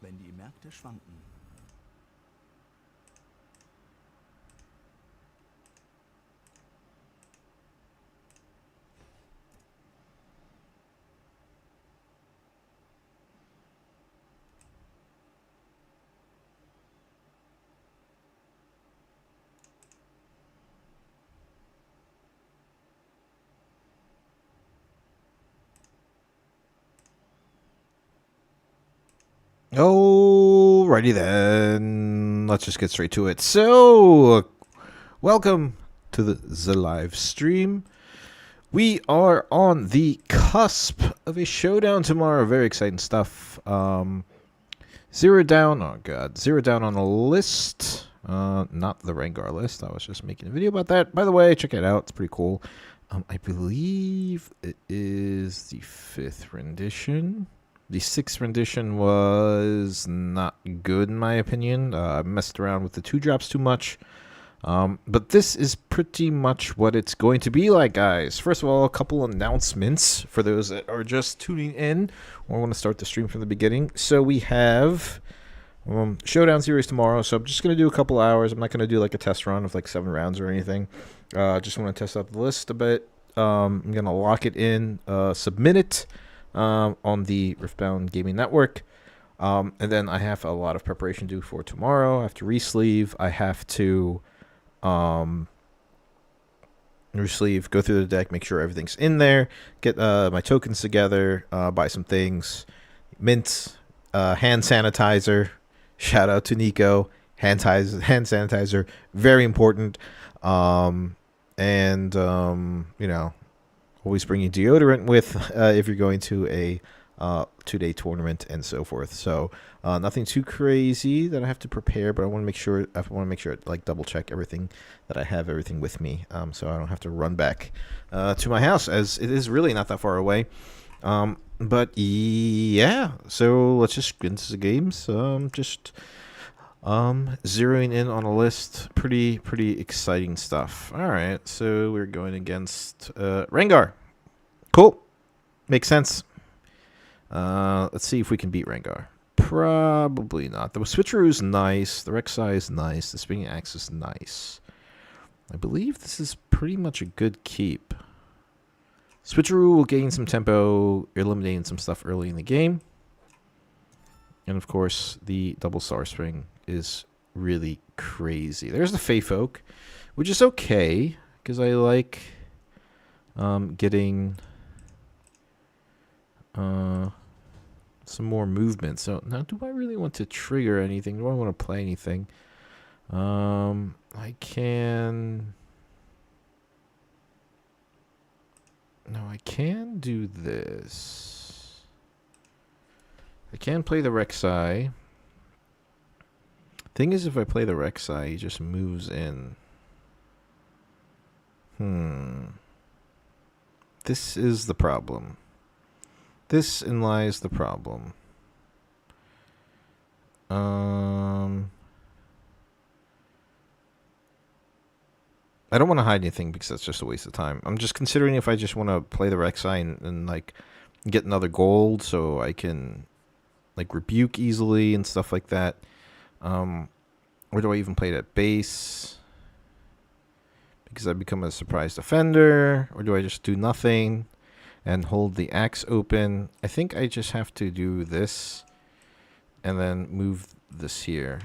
wenn die Märkte schwanken. Alrighty then, let's just get straight to it. So, welcome to the live stream. We are on the cusp of a showdown tomorrow. Very exciting stuff. Zero down. Oh god, zero down on the list. Not the Rengar list. I was just making a video about that. By the way, check it out. It's pretty cool. I believe it is the 5th rendition. The 6th rendition was not good in my opinion. I messed around with the 2-drops too much. But this is pretty much what it's going to be like, guys. First of all, a couple announcements for those that are just tuning in or want to start the stream from the beginning. So we have Showdown series tomorrow. So I'm just going to do a couple hours. I'm not going to do like a test run of like 7 rounds or anything. Just want to test out the list a bit. I'm going to lock it in, submit it. On the Riftbound Gaming Network. And then I have a lot of preparation to do for tomorrow. I have to re-sleeve. I have to re-sleeve, go through the deck, make sure everything's in there, get my tokens together, buy some things, mint, hand sanitizer. Shout out to Nico. Hand sanitizer, very important. You know, always bring your deodorant with if you're going to a 2-day tournament and so forth. So nothing too crazy that I have to prepare, but I want to make sure like double check everything, that I have everything with me, so I don't have to run back to my house, as it is really not that far away. But yeah, so let's just get into the games. Zeroing in on a list. Pretty exciting stuff. Alright, so we're going against Rengar. Cool. Makes sense. Let's see if we can beat Rengar. Probably not. The switcheroo's nice. The Rek'Sai is nice. The spinning axe is nice. I believe this is pretty much a good keep. Switcheroo will gain some tempo, eliminating some stuff early in the game. And of course, the double Star Spring is really crazy. There's the Fey Folk, which is okay, because I like getting some more movement. So now, do I really want to trigger anything? Do I want to play anything? I can... No, I can do this. I can play the Rek'Sai. Thing is, if I play the Rek'Sai, he just moves in. This is the problem. This in lies the problem. I don't want to hide anything because that's just a waste of time. I'm just considering if I just want to play the Rek'Sai and like get another gold so I can like rebuke easily and stuff like that. Or do I even play it at base? Because I become a surprise defender? Or do I just do nothing and hold the axe open? I think I just have to do this and then move this here.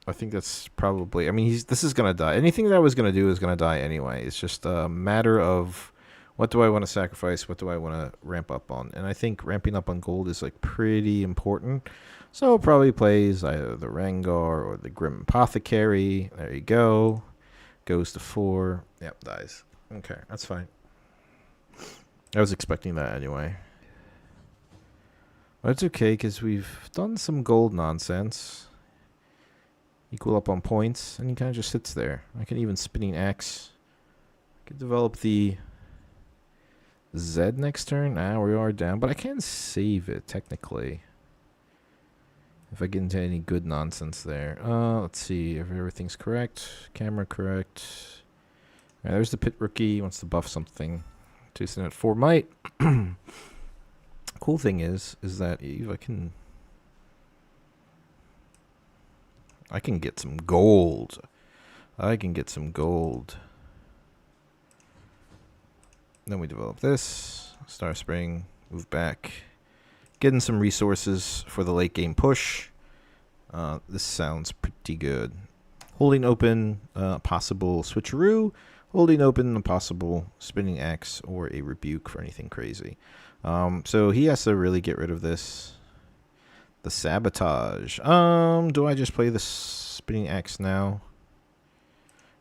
I think that's probably... I mean, this is going to die. Anything that I was going to do is going to die anyway. It's just a matter of what do I want to sacrifice? What do I want to ramp up on? And I think ramping up on gold is like pretty important. So it probably plays either the Rengar or the Grim Apothecary. There you go. Goes to 4. Yep, dies. Okay, that's fine. I was expecting that anyway. But it's okay because we've done some gold nonsense. Equal up on points, and he kind of just sits there. I can even spinning axe. I could develop the Z next turn. Ah, we are down, but I can save it technically. If I get into any good nonsense there. Let's see if everything's correct. Camera correct. Alright, there's the pit rookie. He wants to buff something. Jason at 4 might. Cool thing is that if I can I can get some gold. I can get some gold. Then we develop this. Star Spring. Move back. Getting some resources for the late game push. This sounds pretty good. Holding open possible switcheroo. Holding open a possible spinning axe or a rebuke for anything crazy. So he has to really get rid of this. The sabotage. Do I just play the spinning axe now?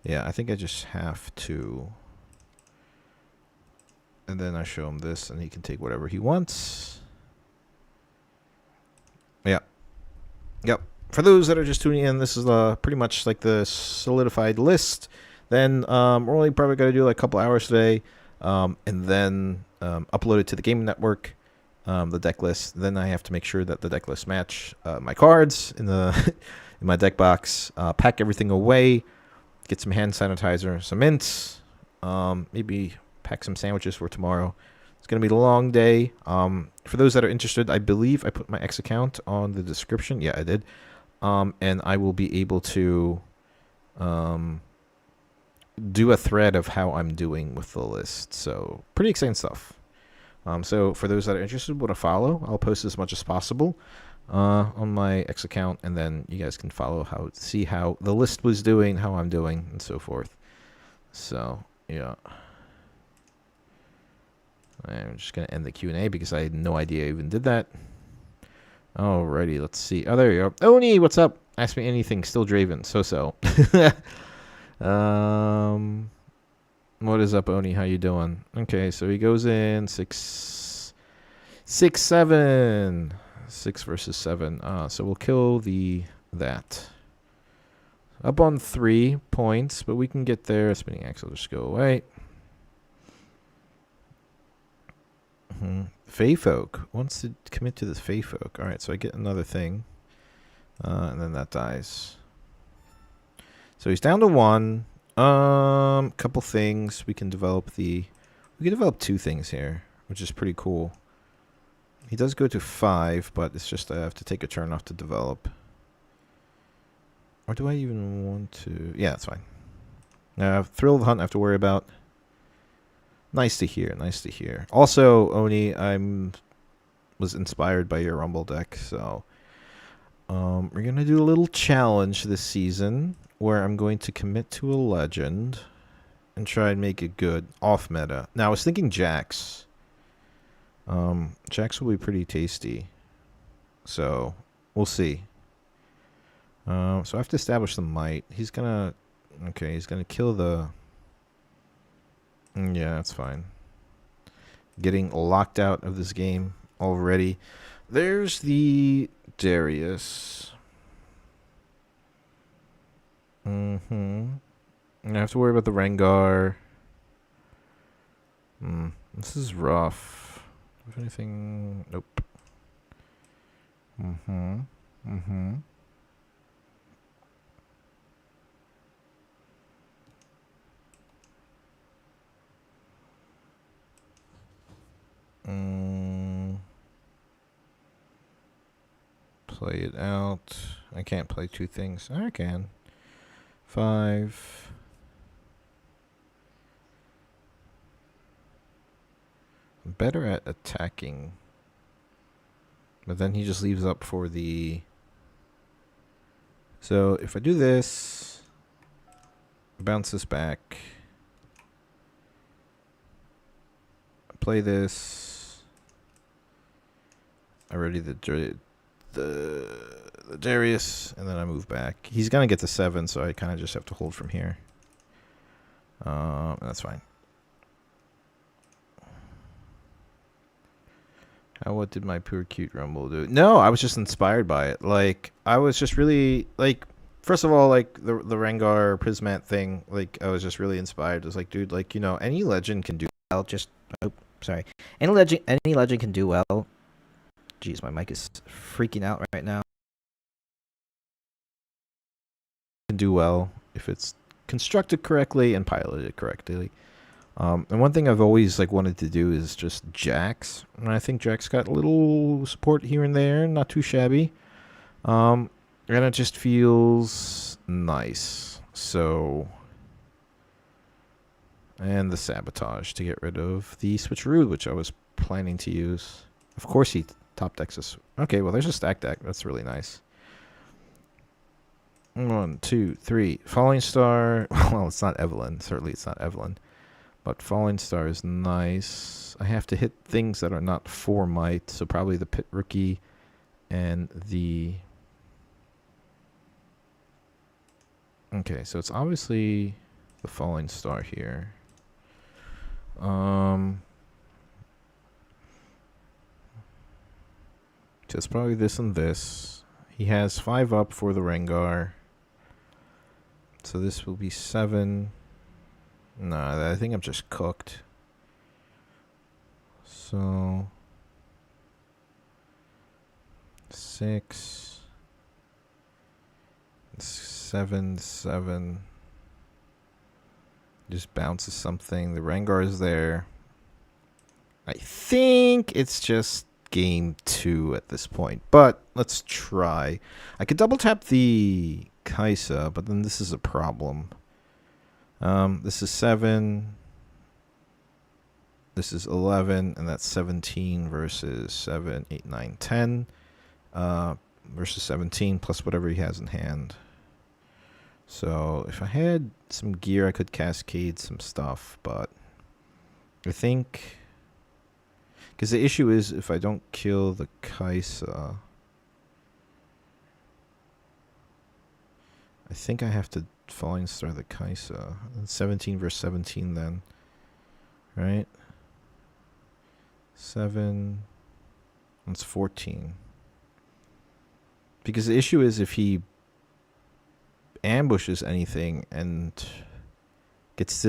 Yeah, I think I just have to. And then I show him this, and he can take whatever he wants. Yeah. Yep. For those that are just tuning in, this is pretty much like the solidified list. Then we're only probably going to do like a couple hours today. And then upload it to the game network, the deck list. Then I have to make sure that the deck list match my cards in the in my deck box. Pack everything away. Get some hand sanitizer, some mints. Maybe pack some sandwiches for tomorrow. It's going to be a long day. For those that are interested, I believe I put my X account on the description. Yeah, I did. And I will be able to do a thread of how I'm doing with the list. So pretty exciting stuff. So for those that are interested, want to follow, I'll post as much as possible on my X account, and then you guys can follow see how the list was doing, how I'm doing, and so forth. So yeah, I'm just gonna end the Q&A because I had no idea I even did that. Alrighty, let's see. Oh, there you go. Oni, what's up? Ask me anything. Still Draven. So. What is up, Oni? How you doing? Okay, so he goes in 6, 7. 6 versus 7. So we'll kill that. Up on 3 points, but we can get there. Spinning axe will just go away. Fey Folk wants to commit to this Fey Folk. Alright, so I get another thing. And then that dies. So he's down to 1. Couple things. We can develop 2 things here, which is pretty cool. He does go to 5, but it's just I have to take a turn off to develop. Or do I even want to? Yeah, that's fine. Thrill of the Hunt I have to worry about. Nice to hear. Nice to hear. Also, Oni, was inspired by your Rumble deck, so we're gonna do a little challenge this season where I'm going to commit to a legend and try and make it good off meta. Now I was thinking Jax. Jax will be pretty tasty, so we'll see. So I have to establish the might. He's gonna kill the. Yeah, that's fine. Getting locked out of this game already. There's the Darius. I have to worry about the Rengar. This is rough. If anything, nope. Play it out. I can't play 2 things. I can. 5. I'm better at attacking. But then he just leaves up for the. So if I do this, bounce this back, play this. I ready the Darius, and then I move back. He's gonna get to 7, so I kind of just have to hold from here. That's fine. What did my pure cute Rumble do? No, I was just inspired by it. Like, I was just really, like, first of all, like, the Rengar Prismat thing, like, I was just really inspired. I was like, dude, like, any legend can do well. Any legend can do well. Jeez, my mic is freaking out right now. Can do well if it's constructed correctly and piloted correctly. And one thing I've always wanted to do is just Jax, and I think Jax got a little support here and there, not too shabby. And it just feels nice. So, and the sabotage to get rid of the switcheroo, which I was planning to use. Of course he top decks this. Okay, well there's a stack deck. That's really nice. 1, 2, 3. Falling Star. Well, it's not Evelyn. Certainly it's not Evelyn. But Falling Star is nice. I have to hit things that are not 4 might. So probably the Pit Rookie and the... Okay, so it's obviously the Falling Star here. So it's probably this and this. He has 5 up for the Rengar. So this will be 7. Nah, I think I'm just cooked. So 6, 7, 7. Just bounces something. The Rengar is there. I think it's just game 2 at this point. But let's try. I could double tap the Kaisa, but then this is a problem. This is 7. This is 11, and that's 17 versus 7, 8, 9, 10. Versus 17 plus whatever he has in hand. So if I had some gear, I could cascade some stuff, but I think... Because the issue is, if I don't kill the Kaisa, I think I have to Falling Star the Kaisa. 17 versus 17 then. Right? 7. That's 14. Because the issue is, if he ambushes anything and gets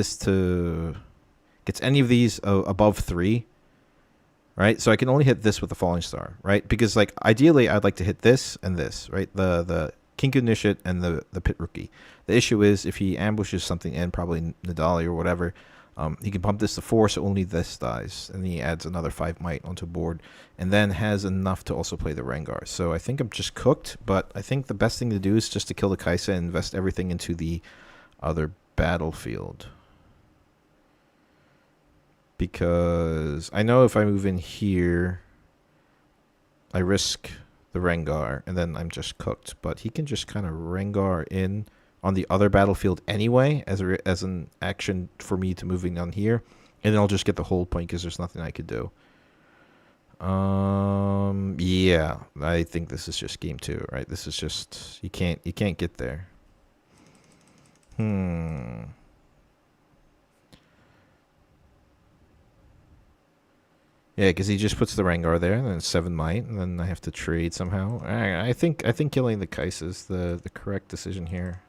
any of these above 3, right? So I can only hit this with the Falling Star, right? Because like ideally I'd like to hit this and this, right? The Kinku Nishit and the Pit Rookie. The issue is, if he ambushes something in, probably Nidali or whatever, he can pump this to 4, so only this dies, and he adds another 5 might onto board, and then has enough to also play the Rengar. So I think I'm just cooked, but I think the best thing to do is just to kill the Kaisa and invest everything into the other battlefield. Because I know if I move in here, I risk the Rengar, and then I'm just cooked. But he can just kind of Rengar in on the other battlefield anyway, as an action for me to moving down here, and then I'll just get the hold point because there's nothing I could do. Yeah, I think this is just game 2, right? This is just you can't get there. Yeah, because he just puts the Rengar there, and then 7 might, and then I have to trade somehow. I think killing the Kaisa is the correct decision here.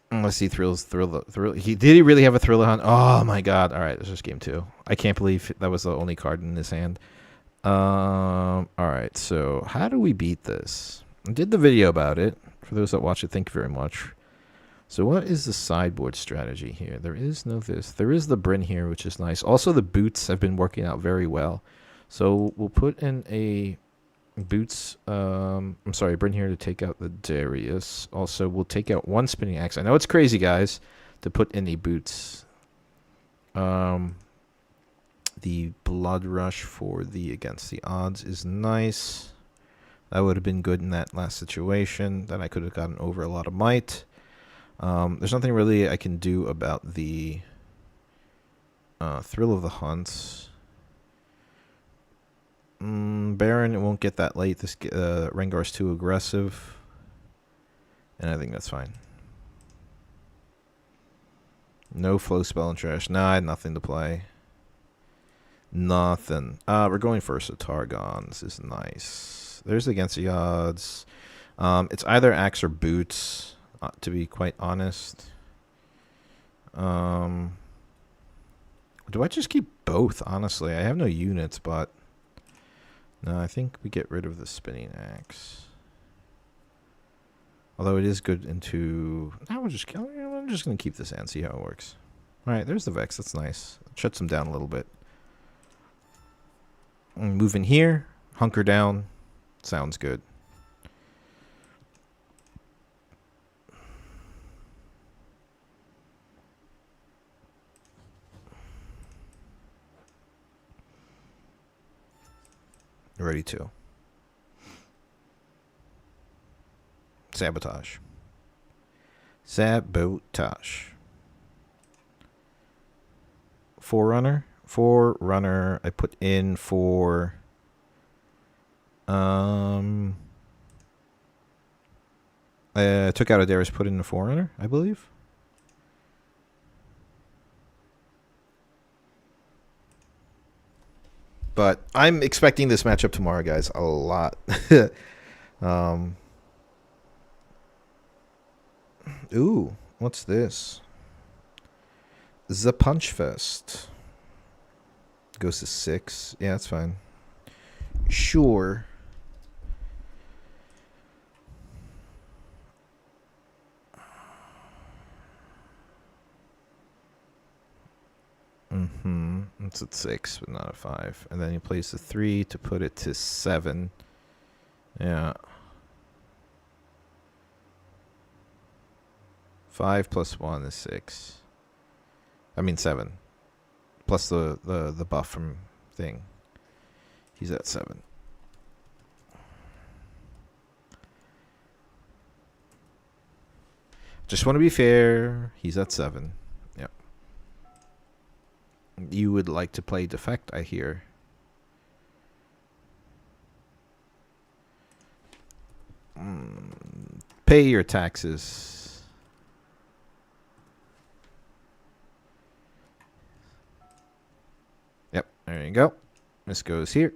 Unless he thrill. Did he really have a Thriller Hunt? Oh my god! All right, this is game 2. I can't believe that was the only card in his hand. All right, so how do we beat this? I did the video about it. For those that watch it, thank you very much. So what is the sideboard strategy here? There is no this. There is the Bryn here, which is nice. Also, the boots have been working out very well. So we'll put in a boots. I'm sorry, Bryn here to take out the Darius. Also, we'll take out 1 spinning axe. I know it's crazy, guys, to put in a boots. The Blood Rush for the Against the Odds is nice. That would have been good in that last situation. Then I could have gotten over a lot of might. There's nothing really I can do about the Thrill of the Hunts. Baron, it won't get that late. This Rengar's too aggressive. And I think that's fine. No flow spell and trash. Nah, I had nothing to play. Nothing. We're going first with Targon. This is nice. There's Against the Odds. It's either axe or boots. To be quite honest. Do I just keep both, honestly? I have no units, but... No, I think we get rid of the spinning axe. Although it is good into... I'm just going to keep this and see how it works. Alright, there's the Vex. That's nice. It shuts him down a little bit. Move in here. Hunker down. Sounds good. Ready to. Sabotage. Sabotage. Forerunner. Forerunner. I put in for... I took out a Darius, put in a Forerunner, I believe. But I'm expecting this matchup tomorrow, guys, a lot. Ooh, what's this? The Punch Fest. Goes to 6. Yeah, that's fine. Sure. It's at 6, but not a 5. And then he plays the 3 to put it to 7. Yeah. 5 plus 1 is 6. I mean 7. Plus the buff from thing. He's at 7. Just want to be fair. He's at 7. Yep. You would like to play Defect, I hear. Pay your taxes. Yep, there you go. This goes here.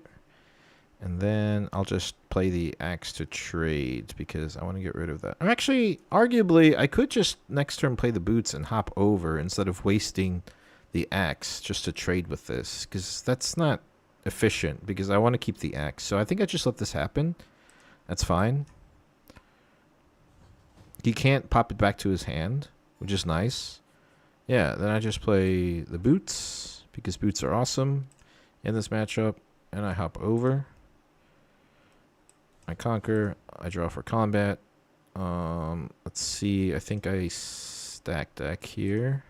And then I'll just play the axe to trade because I want to get rid of that. Actually, arguably, I could just next turn play the boots and hop over instead of wasting the axe just to trade with this. Because that's not efficient because I want to keep the axe. So I think I just let this happen. That's fine. He can't pop it back to his hand, which is nice. Yeah, then I just play the boots because boots are awesome in this matchup. And I hop over. I conquer. I draw for combat. Let's see. I think I stack deck here.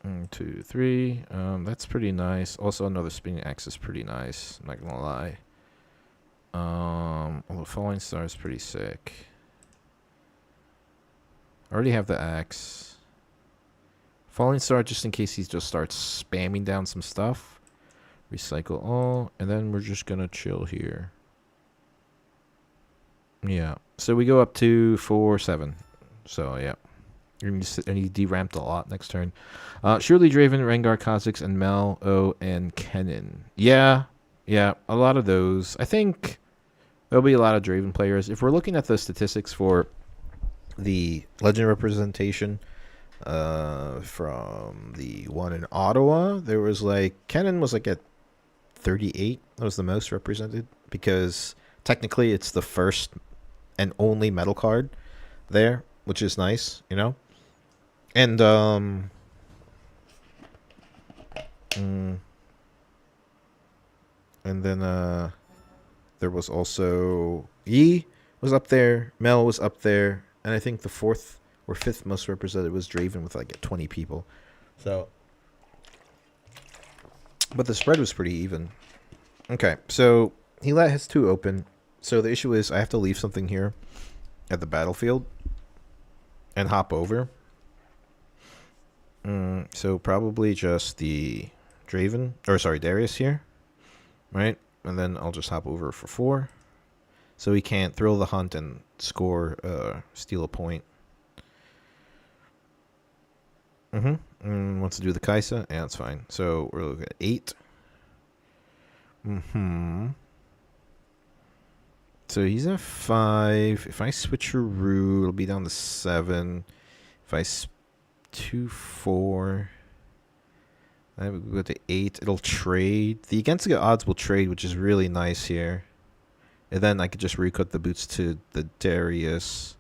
1, 2, 3. That's pretty nice. Also, another spinning axe is pretty nice. I'm not gonna lie. Although Falling Star is pretty sick. I already have the axe. Falling Star just in case he just starts spamming down some stuff. Recycle all, and then we're just gonna chill here. Yeah, so we go up to 4, 7. So yeah, and he deramped a lot next turn. Surely Draven, Rengar, Kha'Zix, and Mel, O, and Kennen. Yeah, a lot of those. I think there'll be a lot of Draven players. If we're looking at the statistics for the Legend representation, from the one in Ottawa, there was like Kennen was like at 38. That was the most represented because technically it's the first and only metal card there, which is nice, you know. And and then there was also Yi was up there, Mel was up there, and I think the 4th or 5th most represented was Draven with like 20 people. So, but the spread was pretty even. Okay, so he let his 2 open. So the issue is I have to leave something here at the battlefield and hop over. So probably just the Draven, or sorry, Darius here, right? And then I'll just hop over for 4. So he can't thrill the hunt and score, steal a point. Wants to do the Kaisa? Yeah, that's fine. So we're looking at 8. So he's at 5. If I switch a root, it'll be down to 7. If I 2, 4, then we go to 8. It'll trade. The against the odds will trade, which is really nice here. And then I could just recut the boots to the Darius.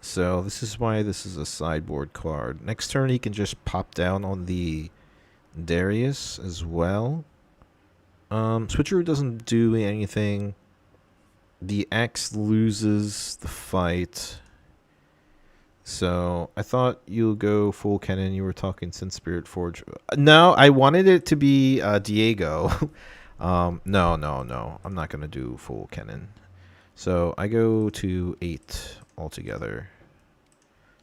So this is why this is a sideboard card. Next turn he can just pop down on the Darius as well. Switcheroo doesn't do anything. The X loses the fight. So I thought you'll go full Kennen. You were talking Sin Spirit Forge. No, I wanted it to be Diego. No. I'm not gonna do full Kennen. So I go to 8 altogether.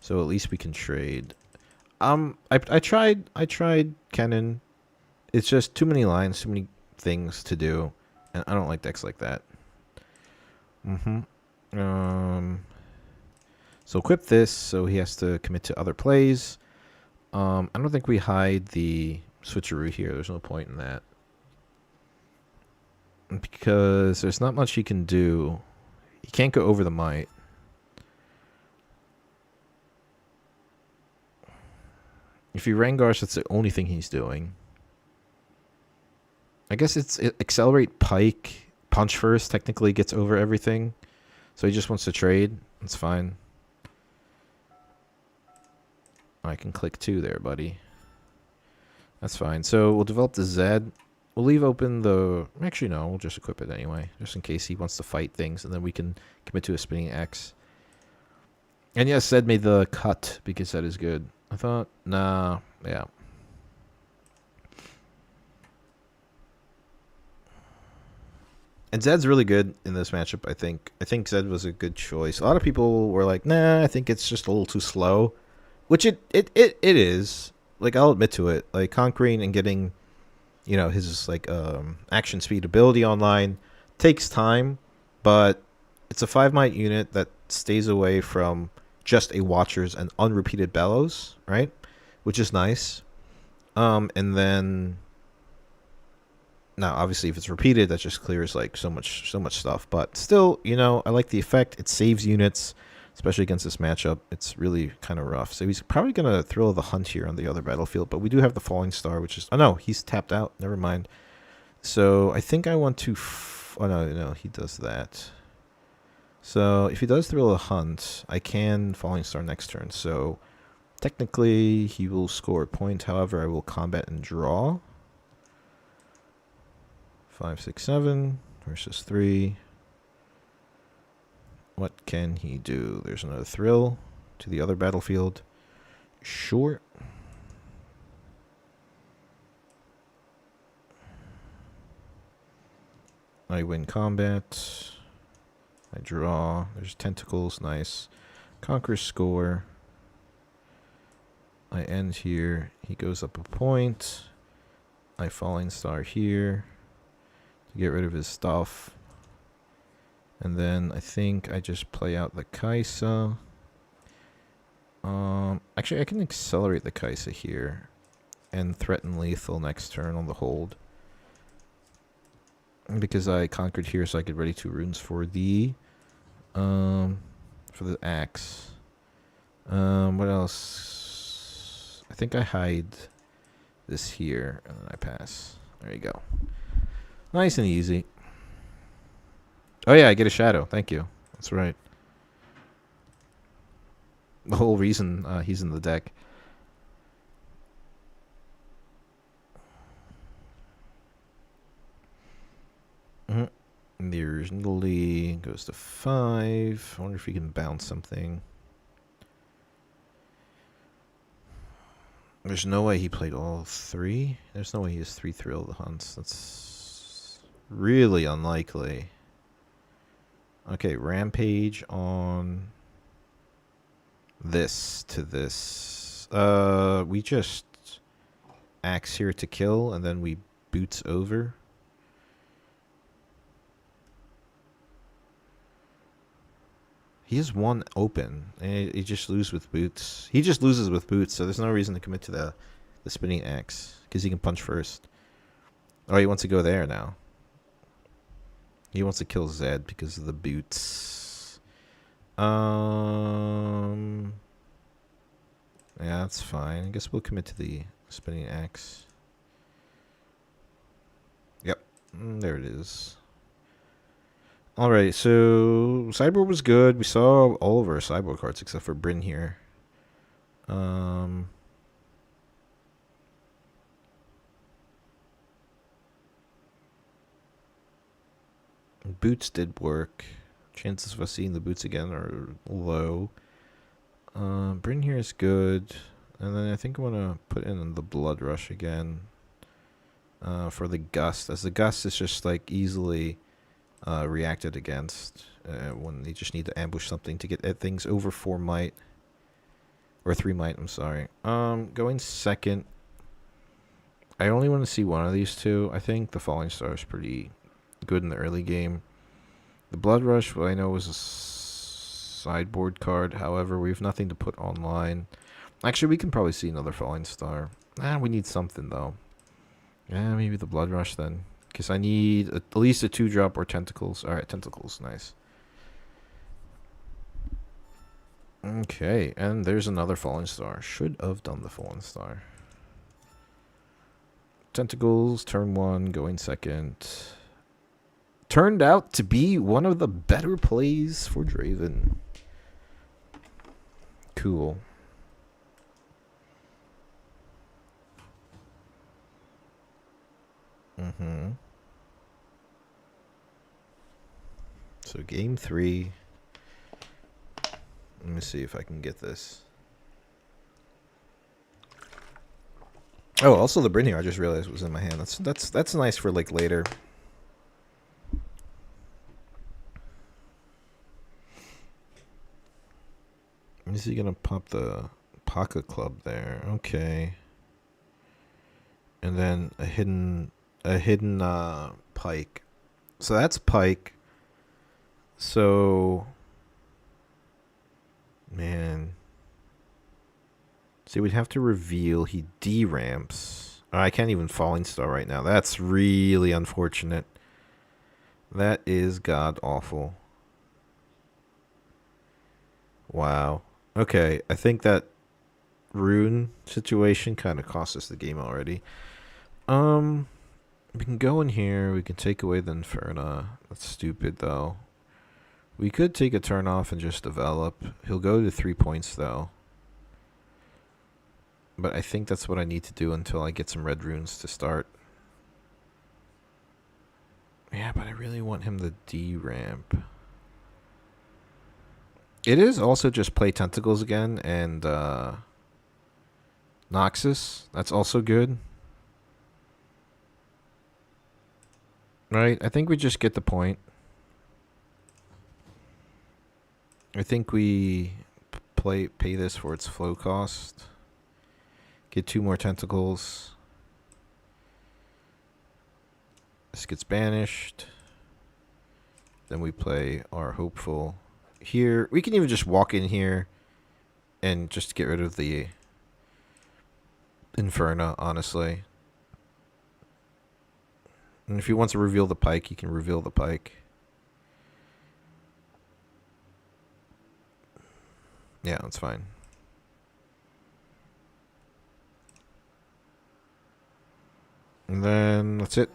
So at least we can trade. I tried Kennen. It's just too many lines, too many things to do, and I don't like decks like that. So equip this, so he has to commit to other plays. I don't think we hide the switcheroo here. There's no point in that. Because there's not much he can do. He can't go over the might. If he Rangars, that's the only thing he's doing. I guess it's accelerate pike. Punch first technically gets over everything. So he just wants to trade. That's fine. I can click 2 there, buddy. That's fine. So we'll develop the Zed. We'll leave open the... Actually, no. We'll just equip it anyway. Just in case he wants to fight things. And then we can commit to a spinning X. And yes, Zed made the cut because that is good. I thought... Nah. Yeah. And Zed's really good in this matchup, I think. I think Zed was a good choice. A lot of people were like, nah, I think it's just a little too slow. Which it is. Like, I'll admit to it. Like, conquering and getting, you know, his, like, action speed ability online takes time. But it's a 5-might unit that stays away from just a Watchers and unrepeated Bellows, right? Which is nice. And then... Now, obviously, if it's repeated, that just clears like so much stuff. But still, you know, I like the effect. It saves units, especially against this matchup. It's really kind of rough. So he's probably gonna throw the hunt here on the other battlefield. But we do have the Falling Star, which is... Oh no, he's tapped out. Never mind. So I think I want to... Oh no, he does that. So if he does throw a hunt, I can Falling Star next turn. So technically, he will score a point. However, I will combat and draw. 5, 6, 7 versus 3. What can he do? There's another thrill to the other battlefield. Sure. I win combat. I draw. There's tentacles. Nice. Conquer score. I end here. He goes up a point. I Falling Star here. To get rid of his stuff. And then I think I just play out the Kaisa. Actually, I can accelerate the Kaisa here. And threaten lethal next turn on the hold. Because I conquered here, so I get ready 2 runes for the axe. What else? I think I hide this here, and then I pass. There you go. Nice and easy. Oh yeah, I get a shadow. Thank you. That's right. The whole reason he's in the deck. There's Nidalee. Goes to 5. I wonder if he can bounce something. There's no way he played all 3. There's no way he has 3 Thrill the Hunts. That's really unlikely. Okay, Rampage on this to this. We just axe here to kill, and then we boots over. He has 1 open, and he just loses with boots. He just loses with boots, so there's no reason to commit to the spinning axe, because he can punch first. Oh, he wants to go there now. He wants to kill Zed because of the boots. Yeah, that's fine. I guess we'll commit to the spinning axe. Yep, there it is. Alright, so sideboard was good. We saw all of our sideboard cards except for Bryn here. Boots did work. Chances of us seeing the boots again are low. Bryn here is good. And then I think I want to put in the Blood Rush again. For the Gust. As the Gust is just like easily reacted against. When they just need to ambush something to get things over 4 might. Or 3 might, I'm sorry. Going second. I only want to see one of these two. I think the Falling Star is pretty good in the early game. The Blood Rush, well, I know was a sideboard card. However, we have nothing to put online. Actually, we can probably see another Falling Star. We need something, though. Yeah, maybe the Blood Rush, then. Because I need at least a 2-drop or Tentacles. Alright, Tentacles. Nice. Okay, and there's another Falling Star. Should have done the Falling Star. Tentacles, turn 1, going second. Turned out to be one of the better plays for Draven. Cool. So game 3. Let me see if I can get this. Oh, also the Bryn here, I just realized was in my hand. That's nice for like later. Is he gonna pop the Pocket Club there? Okay. And then a hidden Pike. So that's Pike. So man. See, we'd have to reveal he deramps. Oh, I can't even Falling Star right now. That's really unfortunate. That is god awful. Wow. Okay, I think that rune situation kind of cost us the game already. We can go in here. We can take away the Inferna. That's stupid, though. We could take a turn off and just develop. He'll go to 3 points, though. But I think that's what I need to do until I get some red runes to start. Yeah, but I really want him to deramp. It is also just play Tentacles again and Noxus. That's also good. Right? I think we just get the point. I think we pay this for its flow cost. Get 2 more Tentacles. This gets banished. Then we play our Hopeful here. We can even just walk in here and just get rid of the Inferna, honestly. And if he wants to reveal the Pike, he can reveal the Pike. Yeah, that's fine. And then that's it.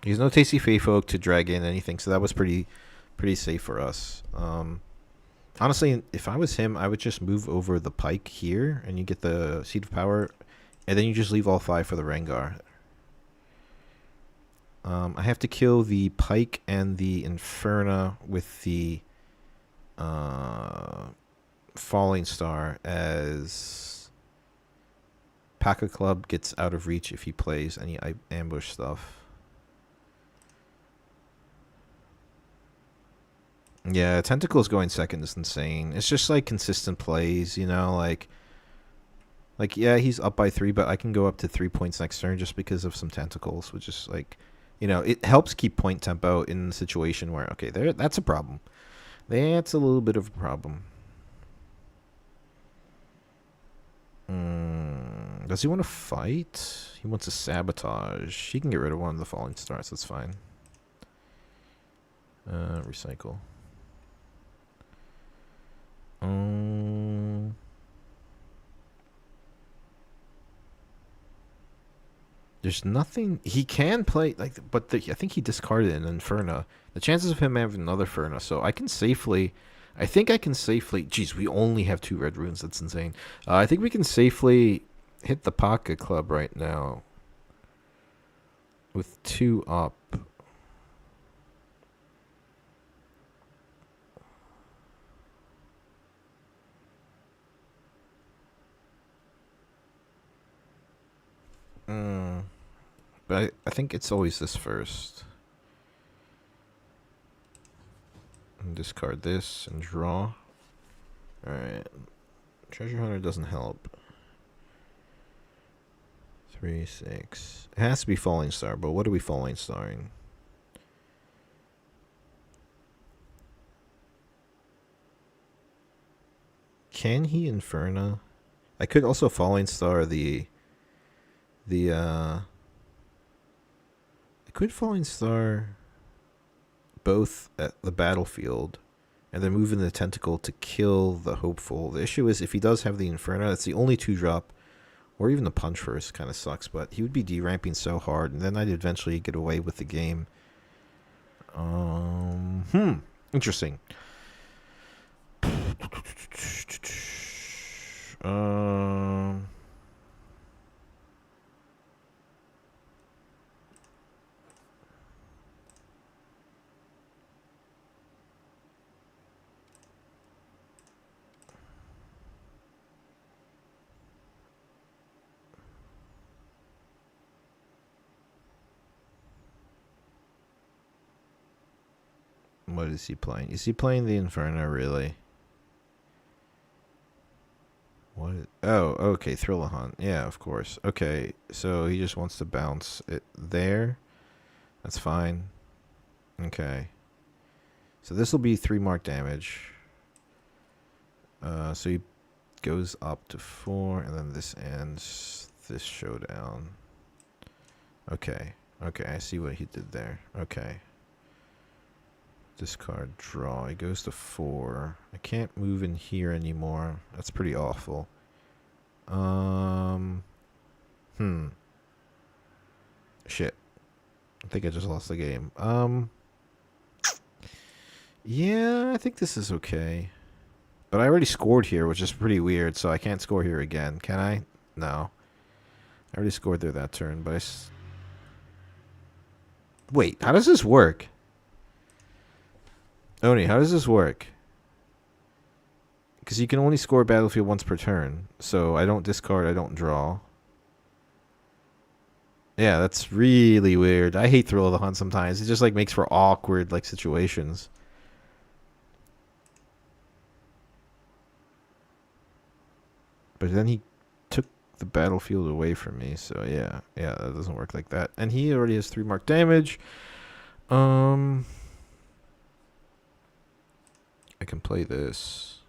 He's no Tasty Fey Folk to drag in anything, so that was pretty safe for us. Honestly, if I was him, I would just move over the Pike here, and you get the Seed of Power, and then you just leave all 5 for the Rengar. I have to kill the Pike and the Inferna with the Falling Star as Paca Club gets out of reach if he plays any ambush stuff. Yeah, Tentacles going second is insane. It's just like consistent plays, you know, like yeah, he's up by 3, but I can go up to 3 points next turn just because of some Tentacles, which is like, you know, it helps keep point tempo in a situation where, okay, that's a problem. That's a little bit of a problem. Does he want to fight? He wants to sabotage. He can get rid of one of the Falling Stars. That's fine. Recycle. There's nothing he can play like, but I think he discarded an Inferna. The chances of him having another Inferna, so I can safely. I think I can safely. Jeez, we only have 2 red runes. That's insane. I think we can safely hit the Pocket Club right now with 2 up. But I think it's always this first. And discard this and draw. Alright. Treasure Hunter doesn't help. 3, 6. It has to be Falling Star, but what are we Falling Starring? Can he Inferno? I could also Falling Star I could Falling Star both at the battlefield and then move in the tentacle to kill the hopeful. The issue is if he does have the Inferno, it's the only 2-drop, or even the punch first kind of sucks, but he would be deramping so hard, and then I'd eventually get away with the game. Interesting. What is he playing? Is he playing the Inferno, really? What? Oh, okay, Thrill a Hunt. Yeah, of course. Okay, so he just wants to bounce it there. That's fine. Okay. So this will be 3 mark damage. So he goes up to 4, and then this ends this showdown. Okay. Okay, I see what he did there. Okay. Discard, draw. He goes to 4. I can't move in here anymore. That's pretty awful. Shit. I think I just lost the game. Yeah, I think this is okay. But I already scored here, which is pretty weird, so I can't score here again. Can I? No. I already scored there that turn, but Wait, how does this work? Oni, how does this work? Because you can only score battlefield once per turn. So I don't discard, I don't draw. Yeah, that's really weird. I hate Thrill of the Hunt sometimes. It just like makes for awkward like situations. But then he took the battlefield away from me, so yeah, that doesn't work like that. And he already has 3 mark damage. I can play this.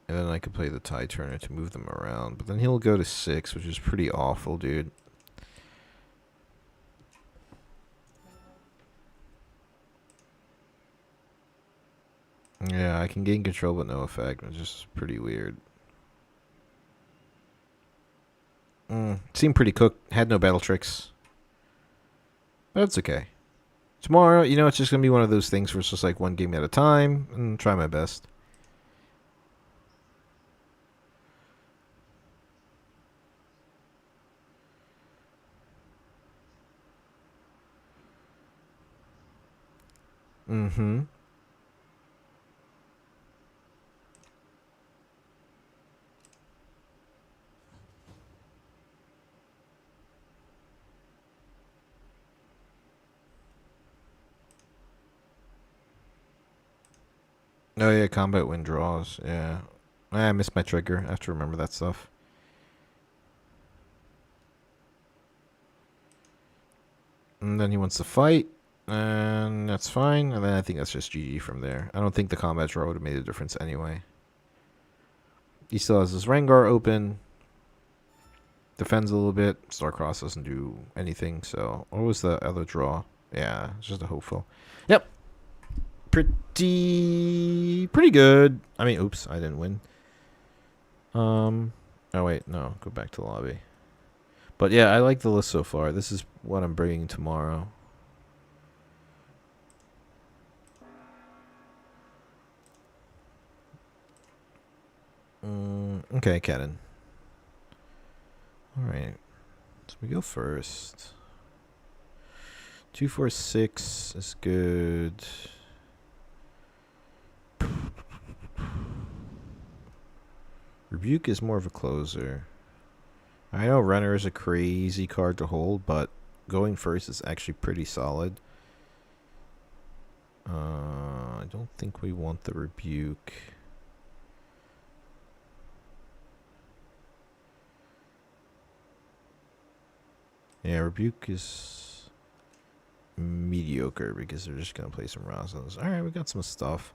And then I can play the Tide Turner to move them around. But then he'll go to 6, which is pretty awful, dude. Yeah, I can gain control but no effect, which is pretty weird. Seemed pretty cooked. Had no battle tricks. But it's okay. Tomorrow, you know, it's just going to be one of those things where it's just like one game at a time and try my best. Mm-hmm. Oh yeah, combat win draws. Yeah. I missed my trigger. I have to remember that stuff. And then he wants to fight. And that's fine. And then I think that's just GG from there. I don't think the combat draw would have made a difference anyway. He still has his Rengar open. Defends a little bit. Starcross doesn't do anything. So, what was the other draw? Yeah, it's just a hopeful. Yep. Pretty good. I mean, oops, I didn't win. Oh wait, no, go back to the lobby. But yeah, I like the list so far. This is what I'm bringing tomorrow. Okay, Cannon. Alright. So we go first. 2, 4, 6 is good. Rebuke is more of a closer. I know Renner is a crazy card to hold, but going first is actually pretty solid. I don't think we want the rebuke. Yeah, rebuke is mediocre because they're just gonna play some Rosas. All right, we got some stuff.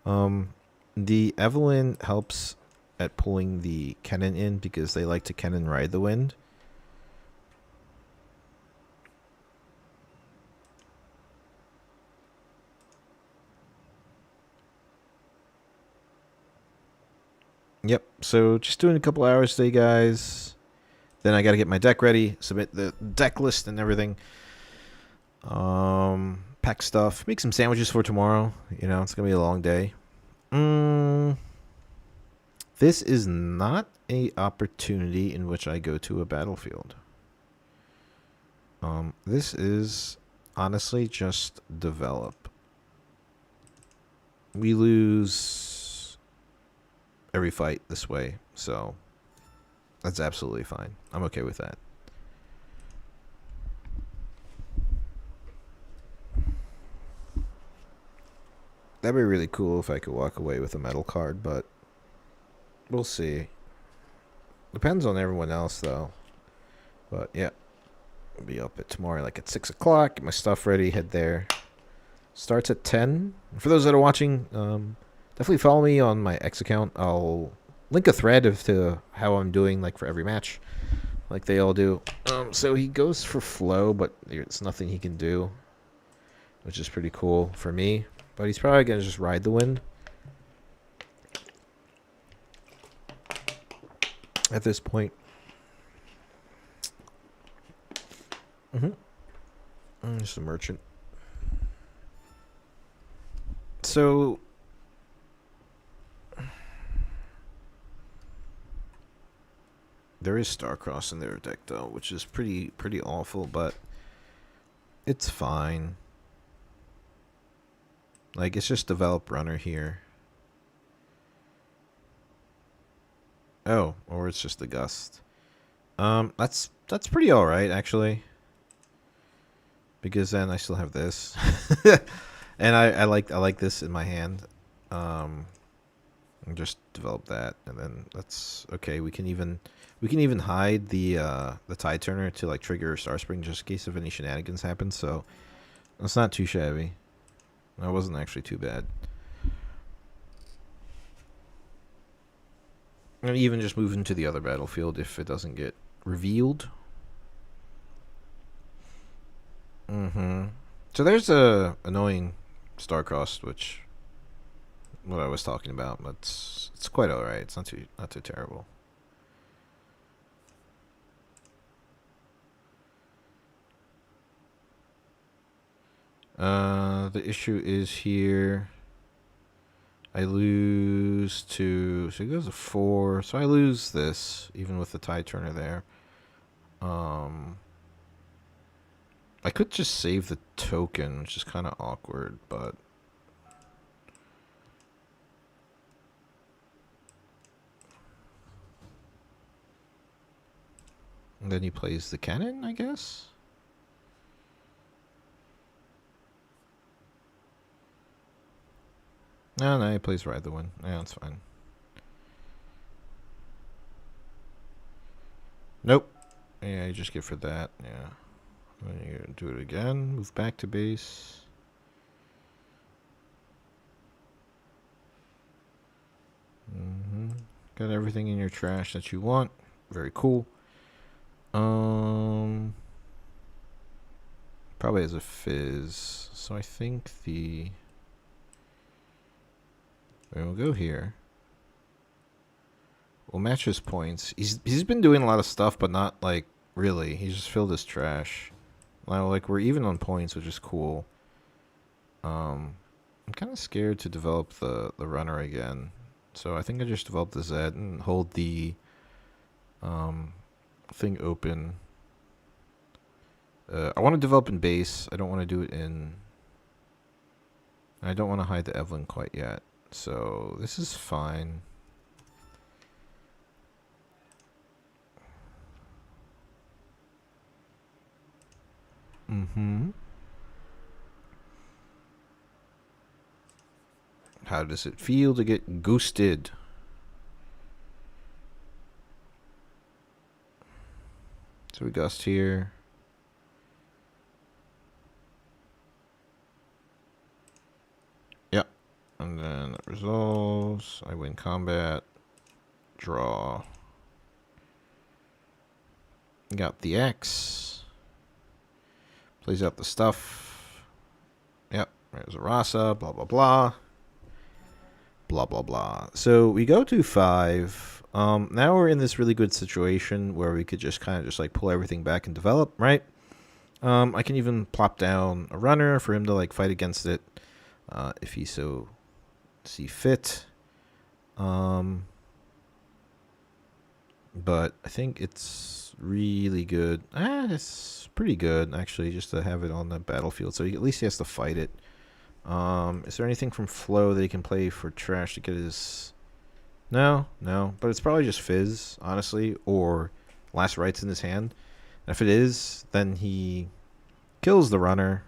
The Evelyn helps at pulling the Kennen in because they like to Kennen ride the wind. Yep, so just doing a couple hours today, guys. Then I gotta get my deck ready, submit the deck list and everything. Pack stuff, make some sandwiches for tomorrow. You know, it's gonna be a long day. This is not a opportunity in which I go to a battlefield. This is honestly just develop. We lose every fight this way, so that's absolutely fine. I'm okay with that. That'd be really cool if I could walk away with a metal card, but we'll see. Depends on everyone else, though. But, yeah. I'll be up at tomorrow, like at 6 o'clock. Get my stuff ready. Head there. Starts at 10. For those that are watching, definitely follow me on my X account. I'll link a thread as to how I'm doing, like, for every match. Like they all do. So he goes for flow, but there's nothing he can do. Which is pretty cool for me. But he's probably going to just ride the wind. At this point. Just a merchant. So there is Starcross in their deck though, which is pretty awful, but it's fine. Like it's just develop runner here. Oh, or it's just a gust. That's pretty alright actually. Because then I still have this. And I like this in my hand. And just develop that, and then that's okay. We can even hide the Tide Turner to like trigger Star Spring just in case if any shenanigans happen. So it's not too shabby. That wasn't actually too bad. And even just move into the other battlefield if it doesn't get revealed. So there's a annoying Starcross, which what I was talking about, but it's quite alright. It's not too terrible. The issue is here. I lose to, so it goes to 4. So I lose this, even with the Tide Turner there. I could just save the token, which is kind of awkward, but and then he plays the cannon, I guess. No, he plays Ride the Wind. Yeah, that's fine. Nope. Yeah, you just get for that. Yeah. Then you do it again. Move back to base. Got everything in your trash that you want. Very cool. Probably has a fizz. So I think we'll go here. We'll match his points. He's been doing a lot of stuff, but not like really. He's just filled his trash. Like we're even on points, which is cool. I'm kind of scared to develop the runner again. So I think I just develop the Zed and hold the thing open. I want to develop in base. I don't want to do it in. I don't want to hide the Evelyn quite yet. So this is fine. Mm-hmm. How does it feel to get ghosted? So we ghost here. Yep. And then it resolves. I win combat. Draw. Got the X. Plays out the stuff. Yep. There's a Rasa. Blah, blah, blah. Blah, blah, blah. So we go to 5. Now we're in this really good situation where we could just kind of just like pull everything back and develop, right? I can even plop down a runner for him to like fight against it if he so see fit. But I think it's really good. It's pretty good actually, just to have it on the battlefield. So at least he has to fight it. Is there anything from Flow that he can play for trash to get his? No. But it's probably just Fizz, honestly, or Last Rites in his hand. And if it is, then he kills the runner,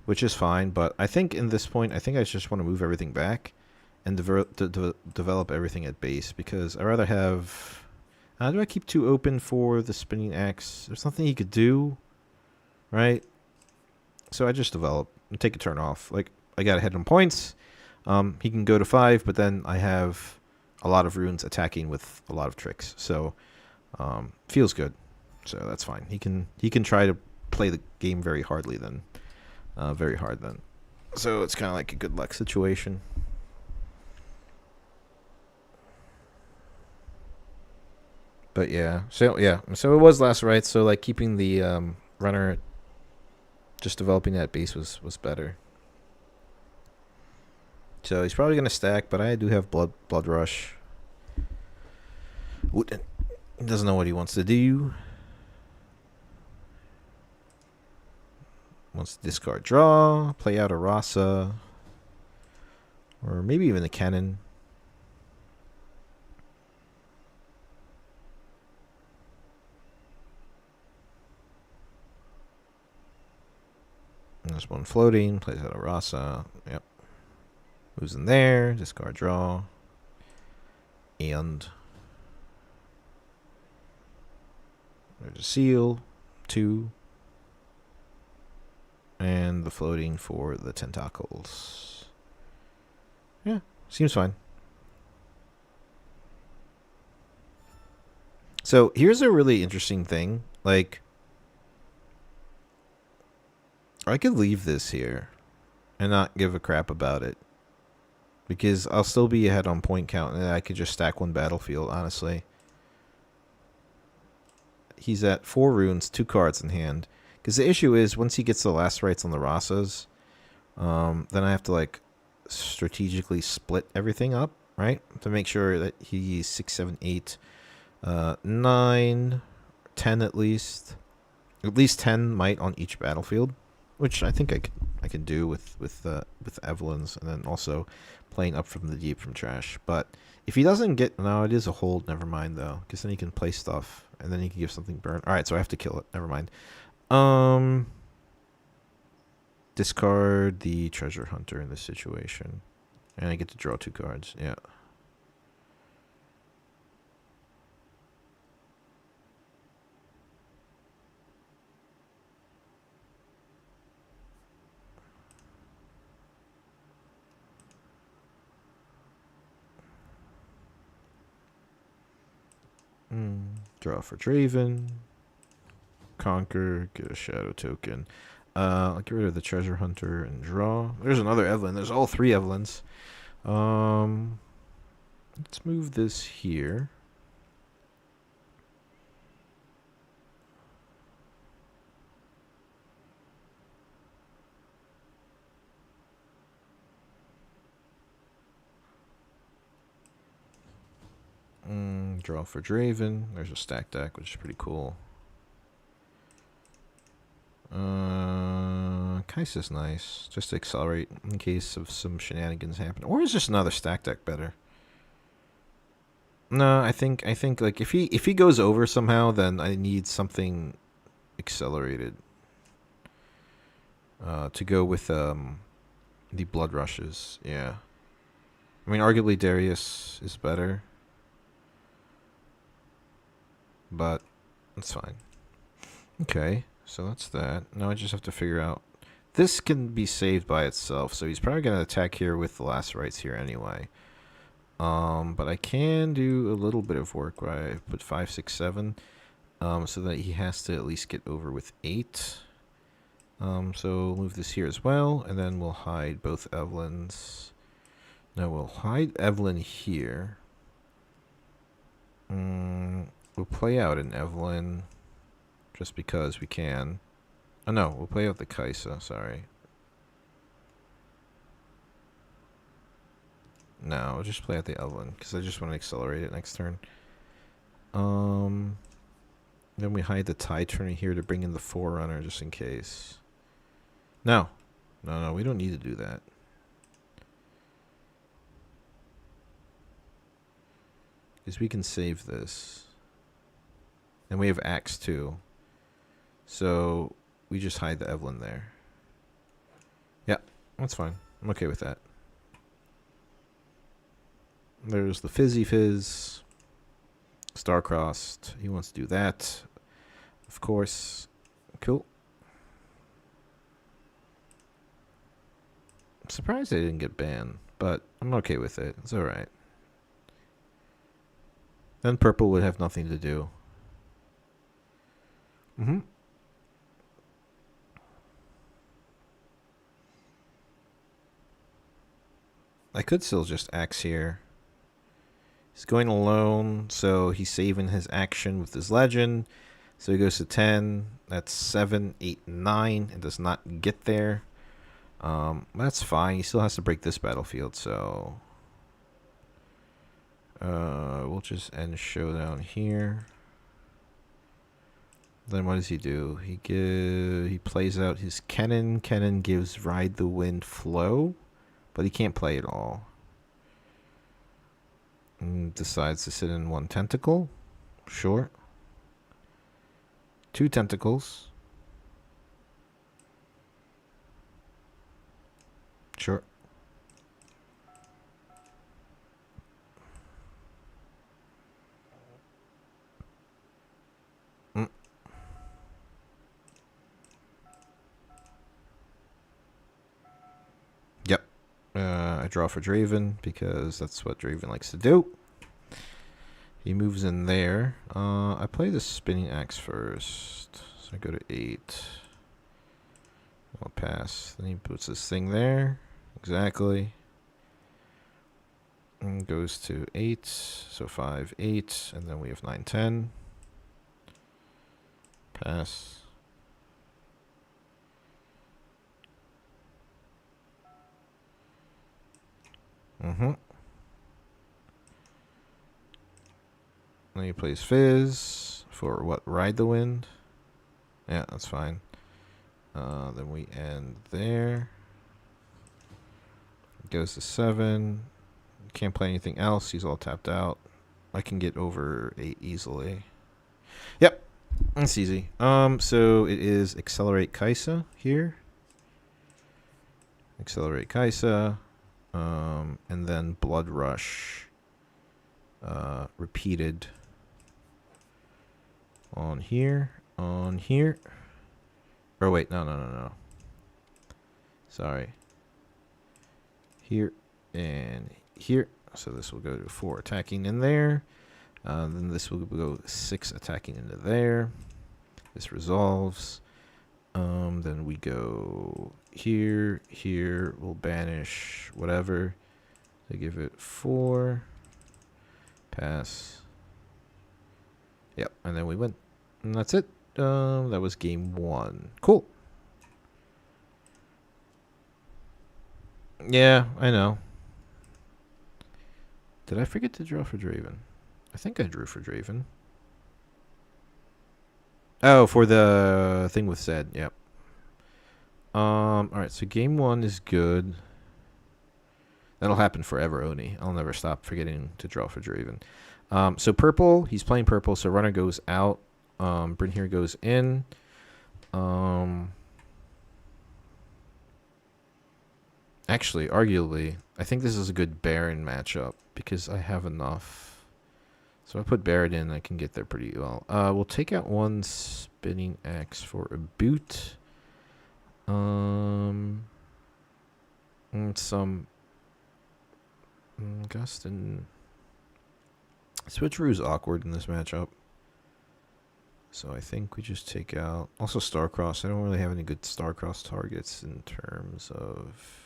which is fine. But I think in this point, I think I just want to move everything back and develop everything at base, because I'd rather have... do I keep 2 open for the spinning axe? There's nothing he could do, right? So I just develop and take a turn off. Like, I got ahead on points. He can go to 5, but then I have a lot of runes attacking with a lot of tricks. So feels good. So that's fine. He can try to play the game very hardly then. Very hard then. So it's kind of like a good luck situation. But yeah. So it was Last Rites. So like keeping the runner, just developing that base was better. So he's probably going to stack, but I do have Blood Rush. He doesn't know what he wants to do. Wants to discard draw, play out a Rasa, or maybe even a cannon. And there's one floating, plays out a Rasa. Yep. Moves in there, discard draw. And there's a seal, 2. And the floating for the tentacles. Yeah, seems fine. So here's a really interesting thing. Like, I could leave this here and not give a crap about it, because I'll still be ahead on point count, and I could just stack 1 battlefield, honestly. He's at 4 runes, 2 cards in hand. Because the issue is, once he gets the Last Rites on the Rasas, then I have to, like, strategically split everything up, right? To make sure that he's 6, 7, 8, 9, 10 at least. At least 10 might on each battlefield, which I think I can do with Evelyn's, and then also playing up from the deep from trash. But if he doesn't get... No, it is a hold. Never mind, though. Because then he can play stuff, and then he can give something burn. Alright, so I have to kill it. Never mind. Discard the Treasure Hunter in this situation. And I get to draw 2 cards. Yeah. Draw for Draven. Conquer. Get a shadow token. I'll get rid of the Treasure Hunter and draw. There's another Evelyn. There's all 3 Evelyns. Let's move this here. Draw for Draven. There's a stack deck, which is pretty cool. Kaisa's nice, just to accelerate in case of some shenanigans happen. Or is just another stack deck better? No, I think like if he goes over somehow, then I need something accelerated. to go with the blood rushes. Yeah. I mean, arguably Darius is better, but it's fine. Okay, so that's that. Now I just have to figure out. This can be saved by itself, so he's probably going to attack here with the last rites here anyway. But I can do a little bit of work where I put 5, 6, 7, so that he has to at least get over with 8. So we'll move this here as well, and then we'll hide both Evelyns. No, we'll hide Evelyn here. We'll play out an Evelyn, just because we can. Oh no, we'll play out the Kaisa, sorry. No, we'll just play out the Evelyn, because I just want to accelerate it next turn. Then we hide the Tide Turner here to bring in the Forerunner, just in case. No, we don't need to do that. Because we can save this. And we have Axe too. So we just hide the Evelyn there. Yeah, that's fine. I'm okay with that. There's the Fizzy Fizz. Star-Crossed. He wants to do that. Of course. Cool. I'm surprised they didn't get banned, but I'm okay with it. It's alright. Then purple would have nothing to do. I could still just axe here. He's going alone, so he's saving his action with his legend. So he goes to 10. That's 7, 8, 9. It does not get there. That's fine. He still has to break this battlefield, so we'll just end Showdown here. Then what does he do? He plays out his Kennen. Kennen gives Ride the Wind flow, but he can't play it all. And decides to sit in one tentacle. Sure. 2 tentacles. Sure. Yep. I draw for Draven because that's what Draven likes to do. He moves in there. I play the Spinning Axe first. So I go to 8. I'll pass. Then he puts this thing there. Exactly. And goes to 8. So 5, 8. And then we have 9, 10. Pass. Then he plays Fizz for what? Ride the Wind? Yeah, that's fine. Then we end there. Goes to 7. Can't play anything else. He's all tapped out. I can get over 8 easily. Yep. That's easy. So it is Accelerate Kaisa here. Accelerate Kaisa. And then Blood Rush. Repeated. On here. On here. Or wait, no. Sorry. Here and here. So this will go to 4 attacking in there. Then this will go 6 attacking into there. This resolves. Then we go here, here. We'll banish whatever. So give it 4. Pass. Yep, and then we win. And that's it. That was game 1. Cool. Yeah, I know. Did I forget to draw for Draven? I think I drew for Draven. Oh, for the thing with Zed. Yep. Alright, so game 1 is good. That'll happen forever, Oni. I'll never stop forgetting to draw for Draven. So purple, he's playing purple, so runner goes out. Bryn here goes in. Actually, arguably, I think this is a good Baron matchup because I have enough. So if I put Baron in, I can get there pretty well. We'll take out one spinning axe for a boot. Some Gust and Switcheroo's awkward in this matchup. So I think we just take out... Also Starcross. I don't really have any good Starcross targets in terms of...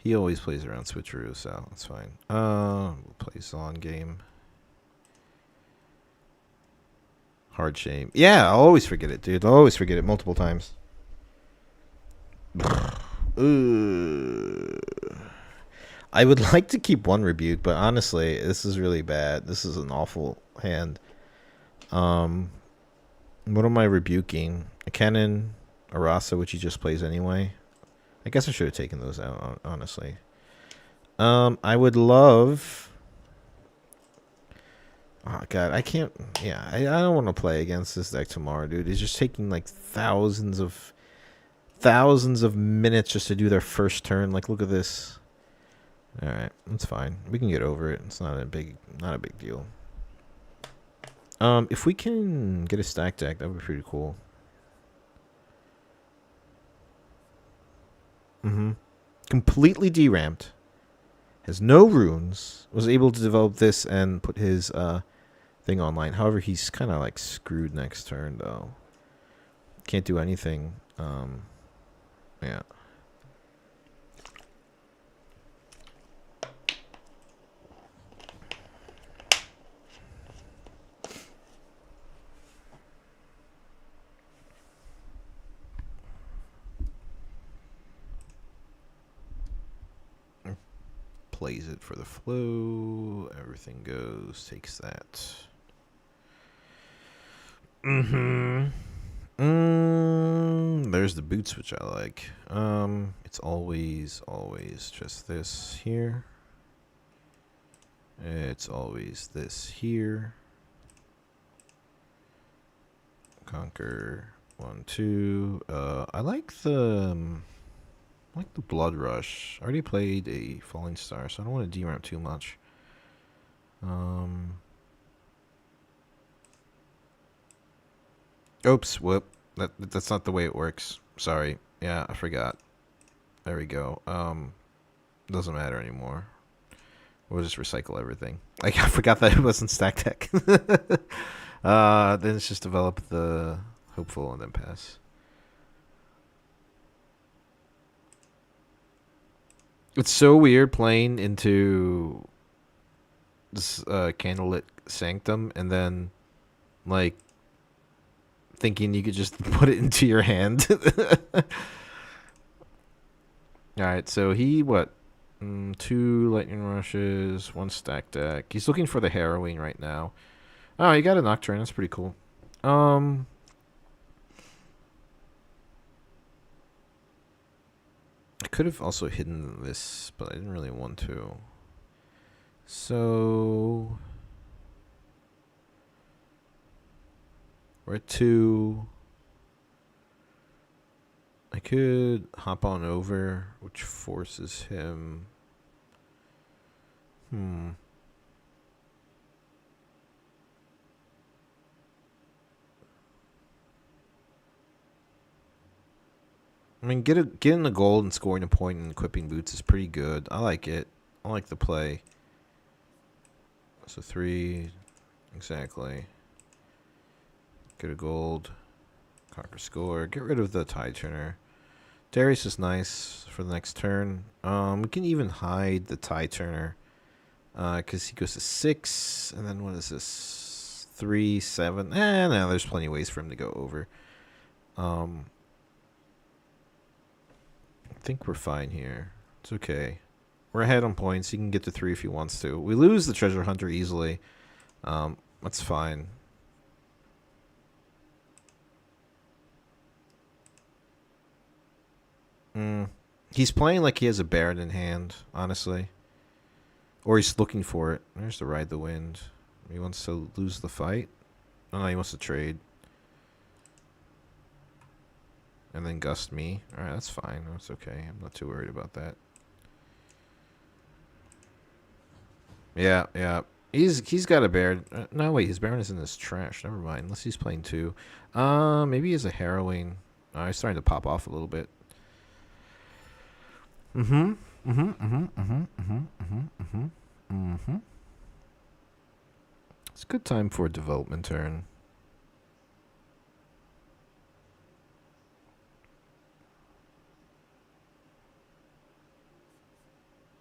He always plays around Switcheroo, so that's fine. We'll play Zon game. Hard shame. Yeah, I'll always forget it, dude. I'll always forget it multiple times. I would like to keep one rebuke, but honestly, this is really bad. This is an awful hand. What am I rebuking? A cannon, a Rasa, which he just plays anyway. I guess I should have taken those out, honestly. I would love... Oh, God, I can't... Yeah, I don't want to play against this deck tomorrow, dude. It's just taking, like, thousands of minutes just to do their first turn. Like, look at this. Alright, that's fine. We can get over it. It's not a big deal. If we can get a stack deck, that would be pretty cool. Completely deramped. Has no runes. Was able to develop this and put his thing online. However, he's kind of like screwed next turn, though. Can't do anything. Yeah. Plays it for the flow. Everything goes. Takes that. There's the boots, which I like. It's always just this here. It's always this here. Conquer 1, 2. I like the Blood Rush. I already played a Falling Star, so I don't want to deramp too much. Oops, whoop. That's not the way it works. Sorry. Yeah, I forgot. There we go. Doesn't matter anymore. We'll just recycle everything. Like, I forgot that it wasn't stack deck. Then it's just develop the Hopeful and then pass. It's so weird playing into this Candlelit Sanctum and then, like, thinking you could just put it into your hand. Alright, so he, what? 2 Lightning Rushes, 1 stack deck. He's looking for the Harrowing right now. Oh, he got a Nocturne. That's pretty cool. I could have also hidden this, but I didn't really want to. So... we're at 2. I could hop on over, which forces him... I mean, getting the gold and scoring a point and equipping boots is pretty good. I like it. I like the play. So 3, exactly. Get a gold. Conquer score. Get rid of the Tide Turner. Darius is nice for the next turn. We can even hide the Tide Turner. Because he goes to 6. And then what is this? 3, 7. No, there's plenty of ways for him to go over. I think we're fine here. It's okay. We're ahead on points. He can get to 3 if he wants to. We lose the Treasure Hunter easily. That's fine. He's playing like he has a Baron in hand, honestly. Or he's looking for it. There's the Ride the Wind. He wants to lose the fight. Oh, no, he wants to trade. And then gust me. Alright, that's fine. That's okay. I'm not too worried about that. Yeah, yeah. He's got a bear. No, wait, his Baron is in his trash. Never mind. Unless he's playing two. Maybe he has a Harrowing. He's starting to pop off a little bit. Mm-hmm. Mm-hmm. Mm-hmm. Mm-hmm. Mm-hmm. Mm-hmm. Mm-hmm. It's a good time for a development turn.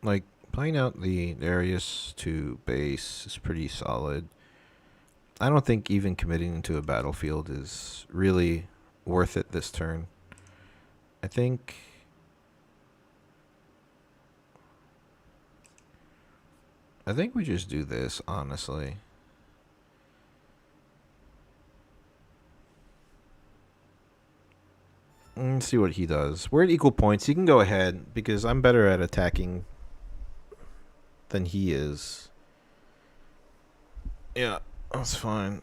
Like, playing out the Darius to base is pretty solid. I don't think even committing to a battlefield is really worth it this turn. I think we just do this, honestly. Let's see what he does. We're at equal points. He can go ahead because I'm better at attacking than he is. Yeah, that's fine.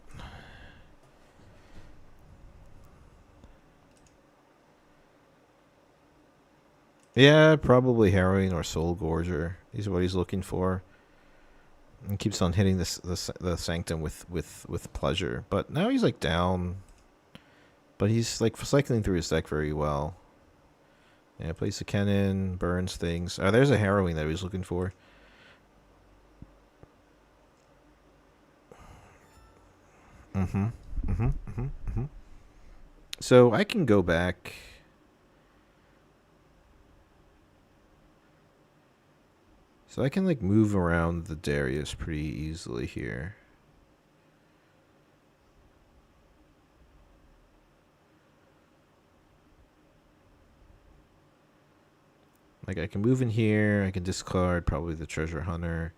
Yeah, probably Harrowing or Soul Gorger. These are what he's looking for. And keeps on hitting the Sanctum with pleasure. But now he's like down. But he's like cycling through his deck very well. Yeah, plays the cannon, burns things. Oh, there's a Harrowing that he was looking for. Mm-hmm. Mm-hmm. Mm-hmm. Mm-hmm. So I can go back. So I can like move around the Darius pretty easily here. Like I can move in here, I can discard probably the Treasure Hunter,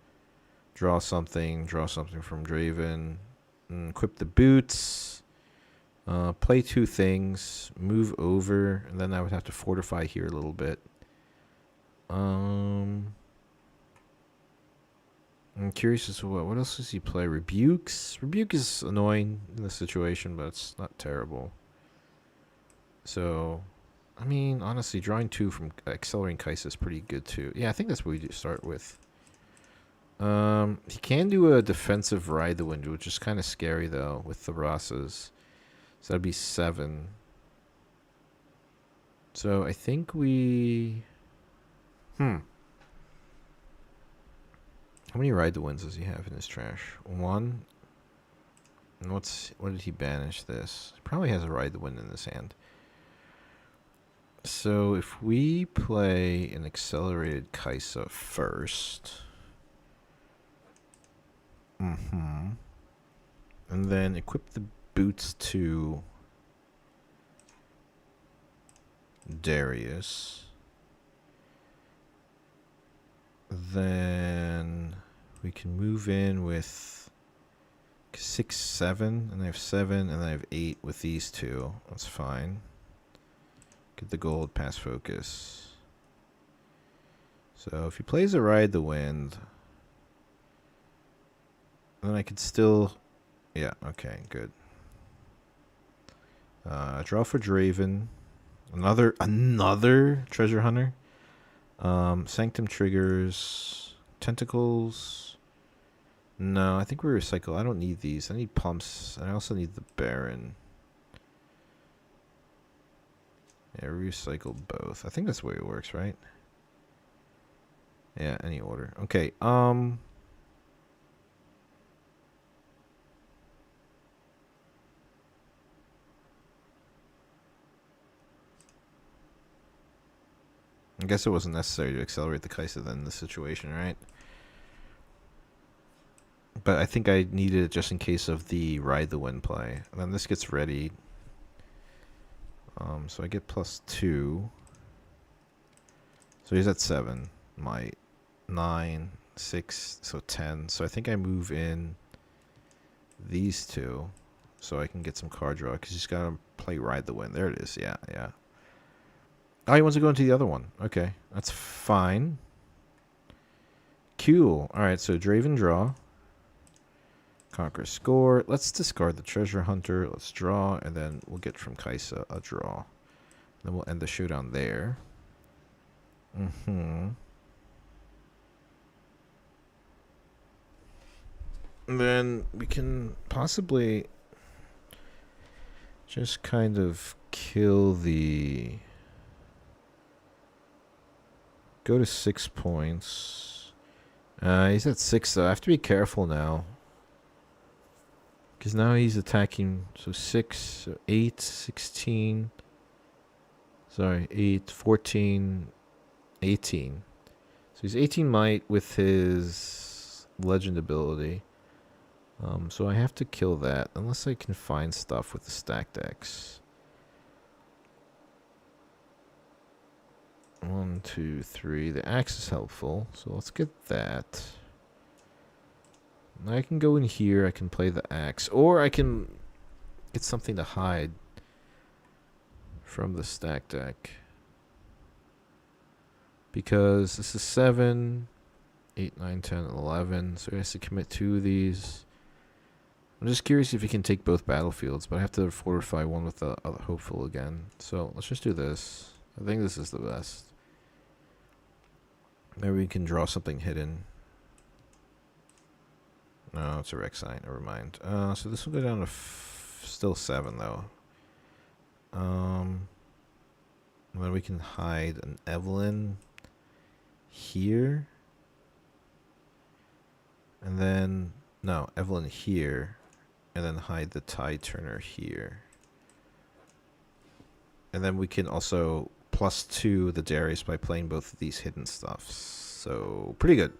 draw something from Draven, equip the boots, play two things, move over, and then I would have to fortify here a little bit. I'm curious as to what else does he play? Rebukes? Rebuke is annoying in this situation, but it's not terrible. So, I mean, honestly, drawing two from Accelerating Kai'Sa is pretty good too. Yeah, I think that's what we do start with. He can do a defensive Ride the Wind, which is kind of scary though with the Rasas. So that'd be 7. So I think we. How many Ride the Winds does he have in his trash? 1. And what did he banish this? He probably has a Ride the Wind in his hand. So if we play an accelerated Kai'Sa first. And then equip the boots to Darius. Then we can move in with 6, 7, and I have 7, and I have 8 with these two. That's fine. Get the gold, pass focus. So if he plays a Ride the Wind, then I could still... Yeah, okay, good. Draw for Draven. Another Treasure Hunter. Sanctum triggers. Tentacles. No, I think we recycle. I don't need these. I need pumps. I also need the Baron. Yeah, recycle both. I think that's the way it works, right? Yeah, any order. Okay, I guess it wasn't necessary to accelerate the Kai'Sa then in this situation, right? But I think I needed it just in case of the Ride the Wind play. And then this gets ready. So I get +2. So he's at 7. My 9, 6, so 10. So I think I move in these two so I can get some card draw because he's got to play Ride the Wind. There it is. Yeah, yeah. Oh, he wants to go into the other one. Okay, that's fine. Cool. Alright, so Draven draw. Conquer score. Let's discard the treasure hunter. Let's draw, and then we'll get from Kaisa a draw. Then we'll end the showdown there. And then we can possibly just kind of kill the... Go to 6 points. He's at 6 though. I have to be careful now. Because now he's attacking. So 6, so 8, 16. Sorry, 8, 14, 18. So he's 18 might with his legend ability. So I have to kill that. Unless I can find stuff with the stacked decks. 1, 2, 3. The axe is helpful. So let's get that. Now I can go in here. I can play the axe. Or I can get something to hide from the stack deck. Because this is 7, 8, 9, 10, 11. So he has to commit 2 of these. I'm just curious if he can take both battlefields. But I have to fortify one with the other hopeful again. So let's just do this. I think this is the best. Maybe we can draw something hidden. No, it's a Rek'Sai. Never mind. So this will go down to still 7 though. And then we can hide an Evelyn here. And then no, Evelyn here. And then hide the Tide Turner here. And then we can also +2 the Darius by playing both of these hidden stuffs. So pretty good.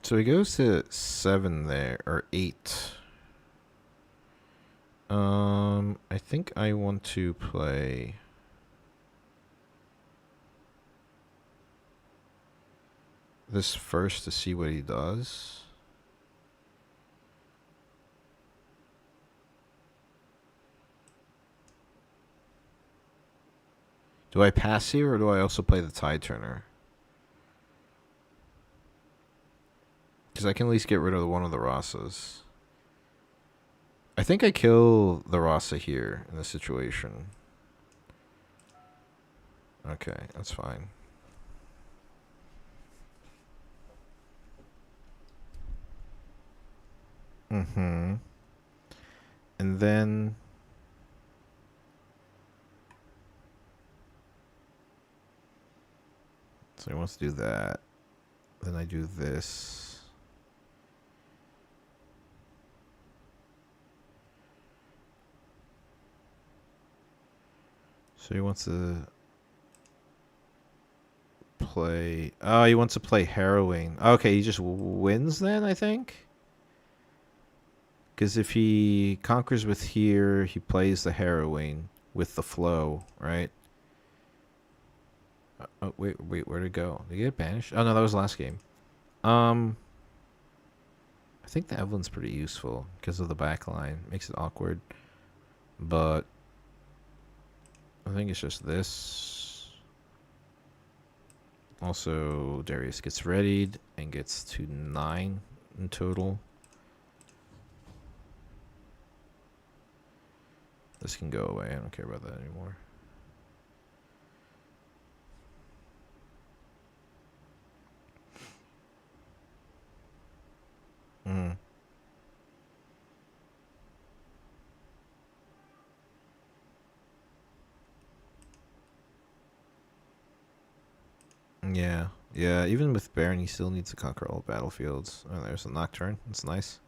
So he goes to 7 there, or 8. I think I want to play this first to see what he does. Do I pass here, or do I also play the Tide Turner? Because I can at least get rid of one of the Rasas. I think I kill the Rasa here in this situation. Okay, that's fine. And then... So he wants to do that. Then I do this. So he wants to play... Oh, he wants to play Harrowing. Okay, he just wins then, I think? Because if he conquers with here, he plays the Harrowing with the flow, right? Oh, wait, where'd it go? Did he get banished? Oh, no, that was last game. I think the Evelyn's pretty useful because of the back line. Makes it awkward. But I think it's just this. Also, Darius gets readied and gets to 9 in total. This can go away. I don't care about that anymore. Yeah. Yeah, even with Baron, he still needs to conquer all battlefields. Oh, there's a Nocturne. That's nice.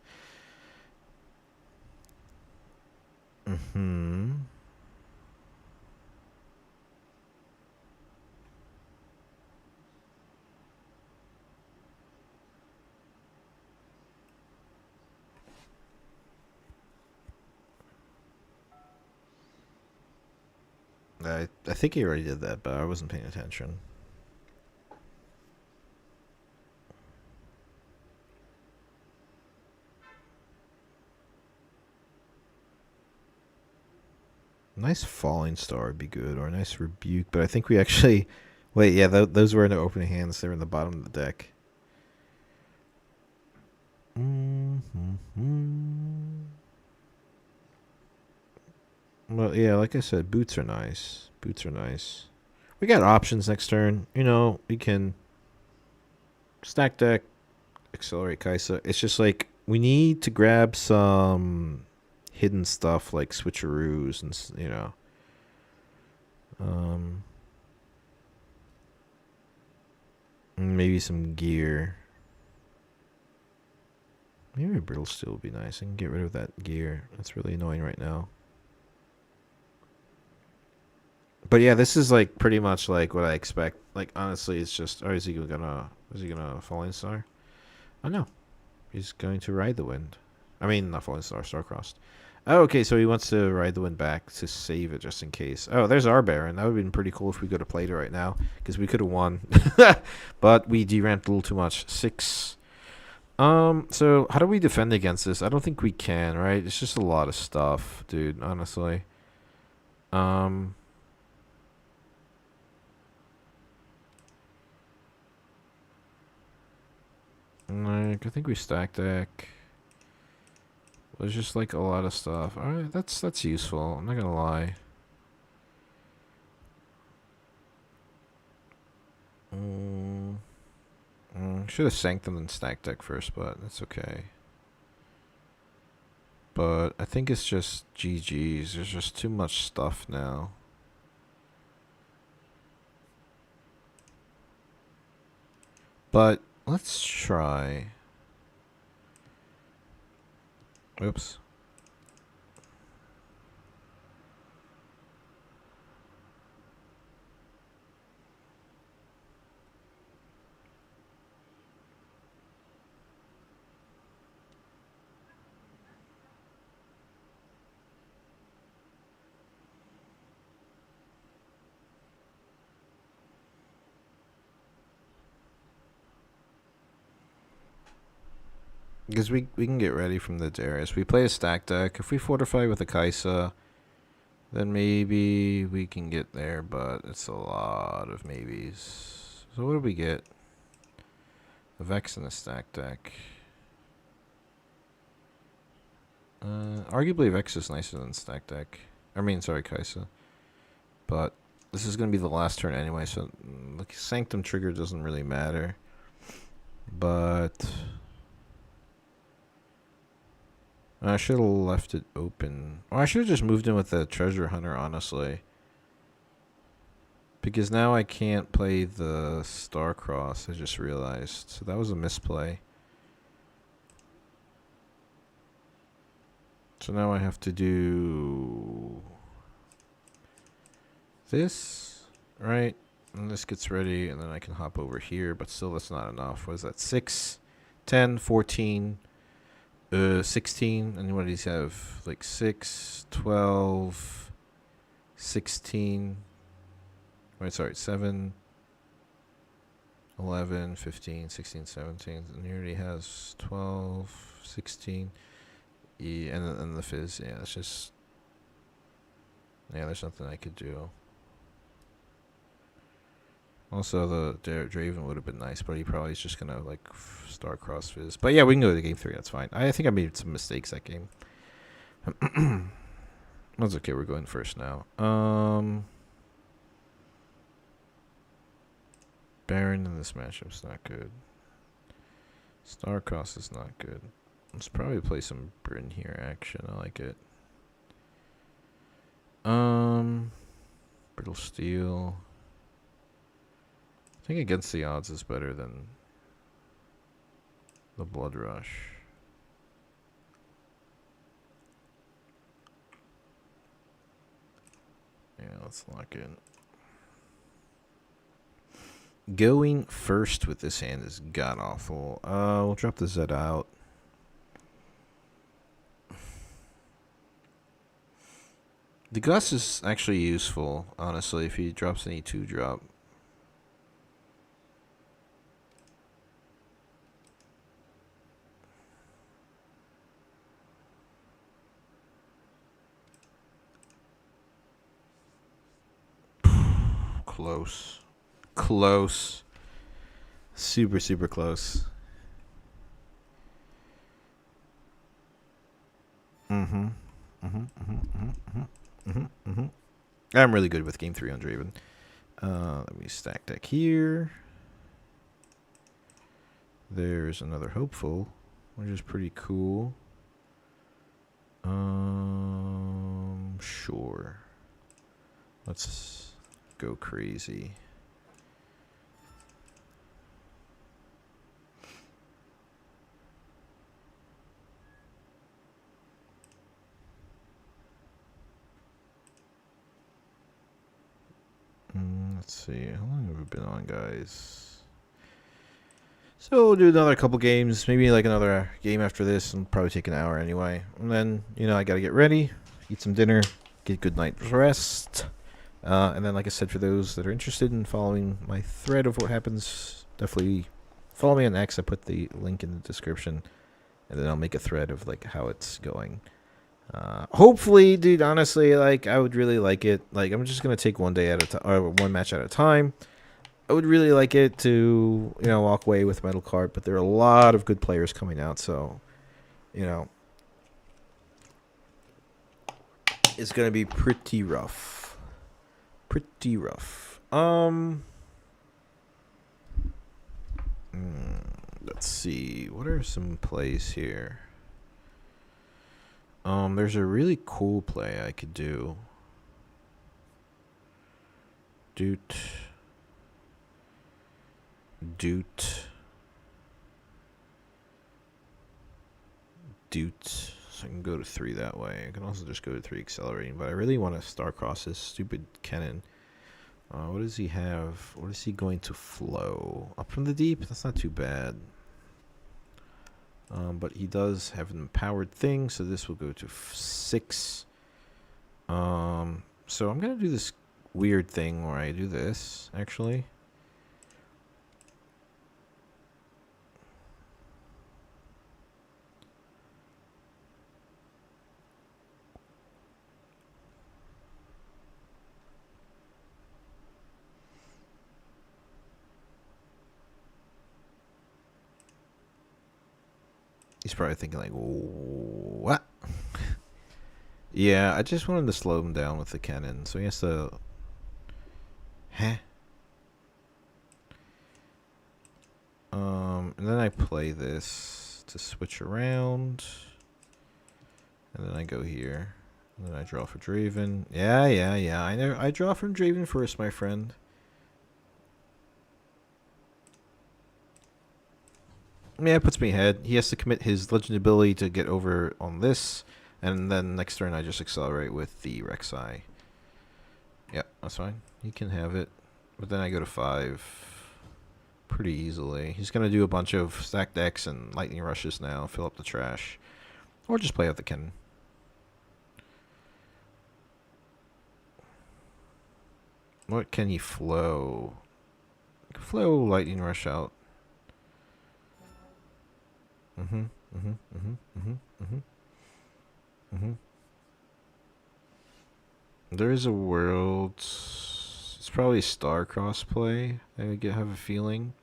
I think he already did that, but I wasn't paying attention. Nice falling star would be good, or a nice rebuke. But I think we actually... Wait, yeah, those were in the opening hands. They were in the bottom of the deck. Well, yeah, like I said, boots are nice. Boots are nice. We got options next turn. You know, we can stack deck, accelerate Kaisa. It's just like we need to grab some hidden stuff like switcheroos and, you know. Maybe some gear. Maybe a brittle steel would be nice. I can get rid of that gear. That's really annoying right now. But yeah, this is like pretty much like what I expect. Like honestly, it's just, is he gonna falling star? Oh no, he's going to ride the wind. I mean, not falling star, star-crossed. Oh, okay, so he wants to ride the wind back to save it just in case. Oh, there's our Baron. That would have been pretty cool if we could have played it right now, because we could have won. But we deramped a little too much. 6. So how do we defend against this? I don't think we can, right? It's just a lot of stuff, dude, honestly. Like, I think we stack deck. There's just like a lot of stuff. Alright, that's useful. I'm not gonna lie. Should have sank them in stack deck first, but that's okay. But I think it's just GG's. There's just too much stuff now. But let's try. Oops. Because we can get ready from the Darius. We play a stack deck. If we fortify with a Kaisa, then maybe we can get there, but it's a lot of maybes. So what do we get? A Vex in a stack deck. Arguably Vex is nicer than stack deck. I mean, sorry, Kaisa. But this is going to be the last turn anyway, so the Sanctum trigger doesn't really matter. But I should have left it open. Or I should have just moved in with the Treasure Hunter, honestly. Because now I can't play the Star-Cross, I just realized. So that was a misplay. So now I have to do this, right? And this gets ready, and then I can hop over here, but still that's not enough. What is that? 6, 10, 14, 16, and what does he have? Like 6, 12, 16, wait, sorry, 7, 11, 15, 16, 17, and he already has 12, 16, yeah, and the Fizz, yeah, it's just, yeah, there's nothing I could do. Also, the Draven would have been nice, but he probably is just gonna like Star-Cross Fizz. But yeah, we can go to game 3. That's fine. I think I made some mistakes that game. That's okay. We're going first now. Baron in this matchup's not good. Star-Cross is not good. Let's probably play some Bryn here. Action. I like it. Brittle Steel. I think against the odds is better than the Blood Rush. Yeah, let's lock in. Going first with this hand is god awful. We'll drop the Z out. The Gus is actually useful, honestly, if he drops any 2-drop. close. Close. Super, super close. Mm-hmm. Mm-hmm. Mm-hmm. Mm-hmm. Mm-hmm. Mm-hmm. I'm really good with game 3 on Draven. Let me stack deck here. There's another hopeful, which is pretty cool. Sure. Let's go crazy. Let's see. How long have we been on, guys? So we'll do another couple games. Maybe like another game after this. And probably take an hour anyway. And then, I got to get ready. Eat some dinner. Get a good night's rest. And then, like I said, for those that are interested in following my thread of what happens, definitely follow me on X. I put the link in the description. And then I'll make a thread of like how it's going. Hopefully, dude, honestly, like, I would really like it. Like, I'm just going to take one day at a time, or one match at a time. I would really like it to, walk away with medal card, but there are a lot of good players coming out, so, it's going to be pretty rough. Pretty rough. Let's see. What are some plays here? There's a really cool play I could do. Doot. So I can go to 3 that way. I can also just go to 3 accelerating, but I really want to star-cross this stupid cannon. What does he have? What is he going to flow? Up from the deep? That's not too bad. But he does have an empowered thing, so this will go to 6. So I'm going to do this weird thing where I do this, actually. He's probably thinking like, what? Yeah, I just wanted to slow him down with the cannon, so he has to... And then I play this to switch around. And then I go here. And then I draw for Draven. Yeah. I draw from Draven first, my friend. Yeah, it puts me ahead. He has to commit his legend ability to get over on this. And then next turn I just accelerate with the Rek'Sai. Yep, that's fine. He can have it. But then I go to 5 pretty easily. He's going to do a bunch of stacked decks and lightning rushes now. Fill up the trash. Or just play out the cannon. What can he flow? He can flow lightning rush out. There is a world. It's probably star crossplay. I have a feeling.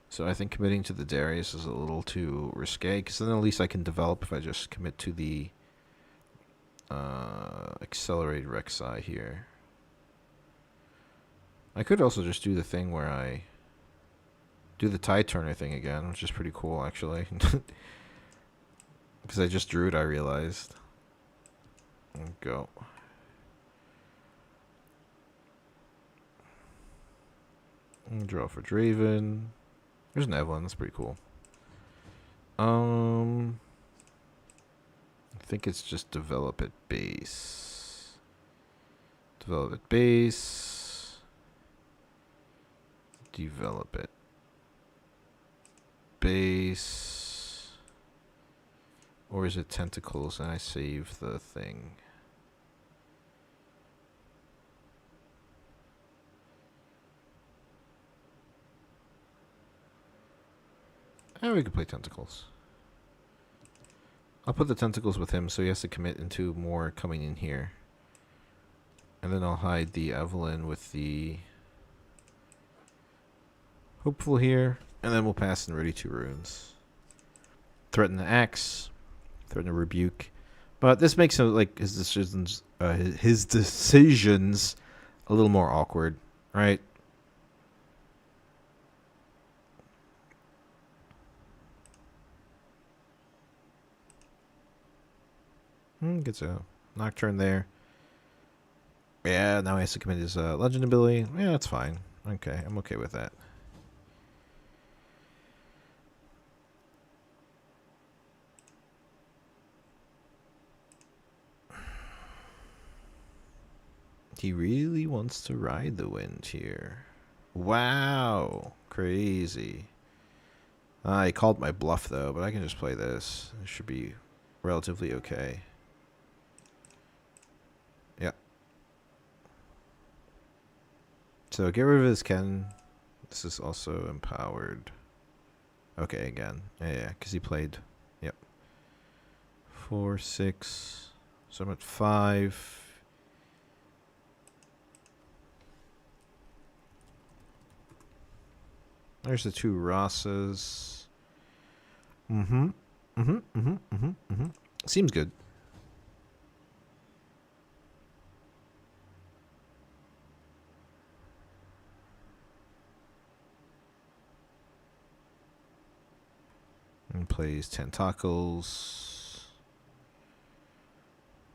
So I think committing to the Darius is a little too risque, because then at least I can develop if I just commit to the accelerated Rek'Sai here. I could also just do the thing where I do the Tide Turner thing again, which is pretty cool, actually. Because I just drew it, I realized. Go. Draw for Draven. There's an Evelyn, that's pretty cool. I think it's just develop at base. Develop at base. Develop at base. Or is it tentacles and I save the thing? We could play tentacles. I'll put the tentacles with him so he has to commit into more coming in here. And then I'll hide the Evelyn with the Hopeful here. And then we'll pass and ready 2 runes. Threaten the Axe. Threaten a Rebuke. But this makes him, like, his decisions a little more awkward, right? Gets a Nocturne there. Yeah, now he has to commit his Legend ability. Yeah, that's fine. Okay, I'm okay with that. He really wants to ride the wind here. Wow. Crazy. He called my bluff, though, but I can just play this. It should be relatively okay. Yeah. So get rid of his Ken. This is also empowered. Okay, again. Yeah, because he played. Yep. 4, 6. So I'm at 5. There's the 2 Rossas. Seems good. And plays Tentacles.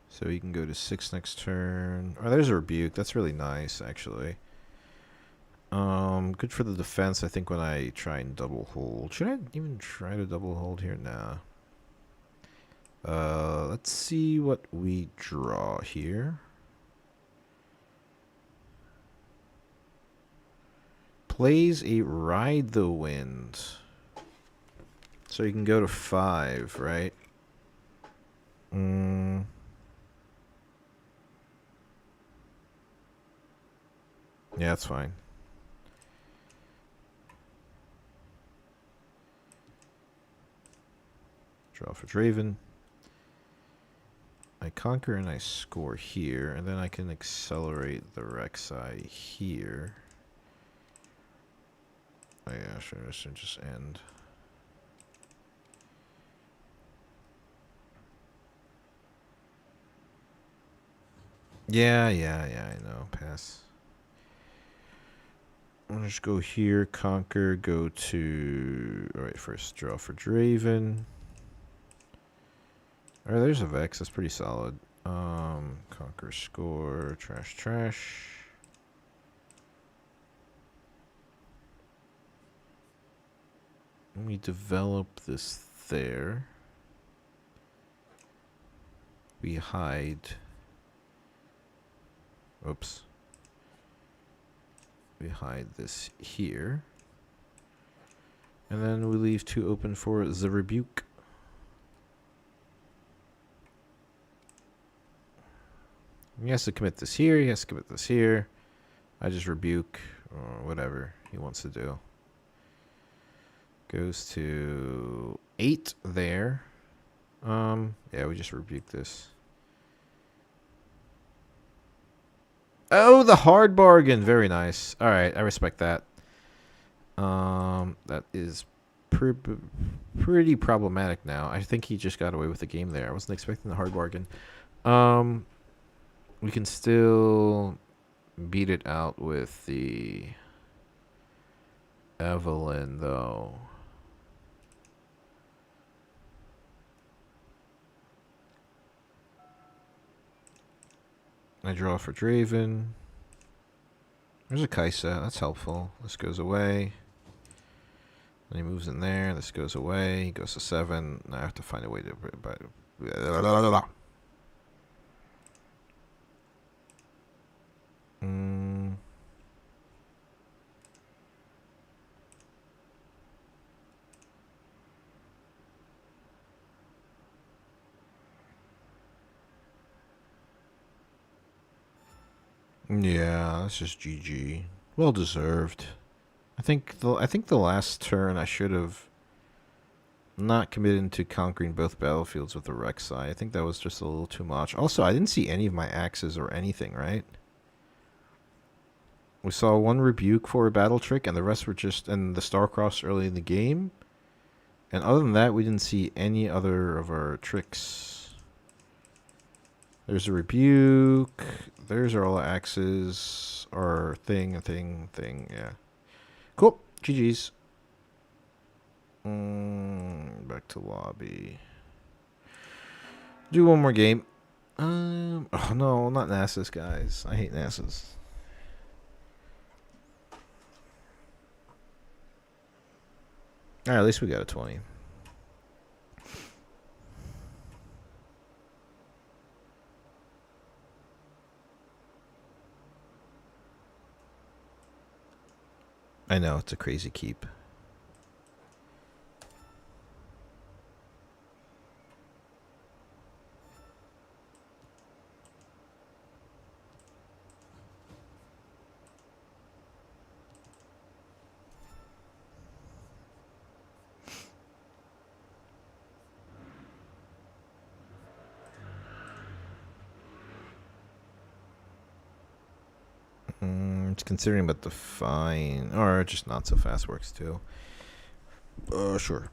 So he can go to 6 next turn. Oh, there's a Rebuke. That's really nice, actually. Good for the defense, I think, when I try and double hold. Should I even try to double hold here? Nah. Let's see what we draw here. Plays a Ride the Wind. So you can go to 5, right? Yeah, that's fine. Draw for Draven. I conquer and I score here, and then I can accelerate the Rek'Sai here. Oh yeah, sure, this should just end. Yeah, I know. Pass. I'll just go here, conquer, go to... Alright, first draw for Draven. Alright, there's a Vex. That's pretty solid. Conquer, score, trash. Let me develop this there. We hide... Oops. We hide this here. And then we leave 2 open for the Rebuke. He has to commit this here. He has to commit this here. I just Rebuke or whatever he wants to do. Goes to 8 there. Yeah, we just Rebuke this. Oh, the hard bargain. Very nice. All right, I respect that. That is pretty problematic now. I think he just got away with the game there. I wasn't expecting the hard bargain. We can still beat it out with the Evelyn, though. I draw for Draven. There's a Kaisa. That's helpful. This goes away. Then he moves in there. This goes away. He goes to 7. Now I have to find a way to... Yeah, that's just GG. Well deserved. I think the last turn I should have not committed to conquering both battlefields with the Rek'Sai. I think that was just a little too much. Also, I didn't see any of my axes or anything, right? We saw one rebuke for a battle trick, and the rest were just and the Starcross early in the game. And other than that, we didn't see any other of our tricks. There's a rebuke. There's all our axes. Or thing. Yeah. Cool. GG's. Back to lobby. Do one more game. Oh no, not Nasus, guys. I hate Nasus. Alright, at least we got a 20. I know, it's a crazy keep. It's considering but the fine. Or just not so fast works too. Sure.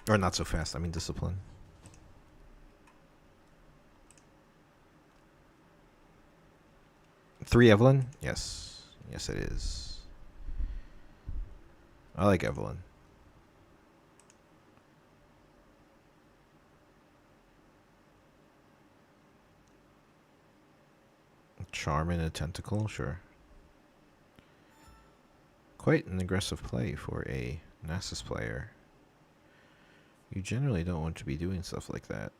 Or not so fast, I mean discipline. Three Evelyn? Yes. Yes, it is. I like Evelyn. Charm and a tentacle, sure. Quite an aggressive play for a Nasus player. You generally don't want to be doing stuff like that.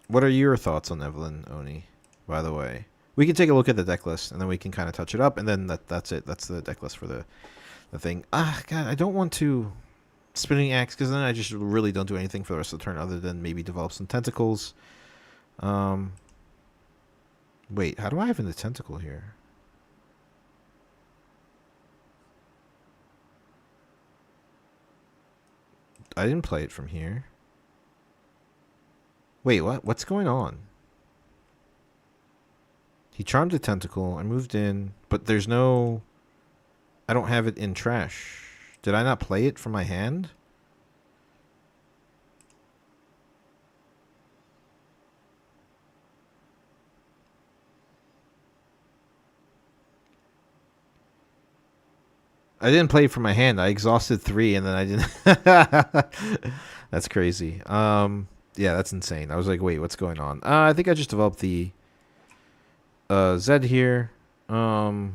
What are your thoughts on Evelyn, Oni, by the way? We can take a look at the deck list, and then we can kind of touch it up, and then that's it. That's the deck list for the thing. God, I don't want to Spinning Axe, because then I just really don't do anything for the rest of the turn other than maybe develop some tentacles. Wait, how do I have in the tentacle here? I didn't play it from here. Wait, what? What's going on? He charmed a tentacle. I moved in, but there's no... I don't have it in trash. Did I not play it from my hand? I didn't play it from my hand. I exhausted 3 and then I didn't. That's crazy. Yeah, that's insane. I was like, wait, what's going on? I think I just developed the Z here. I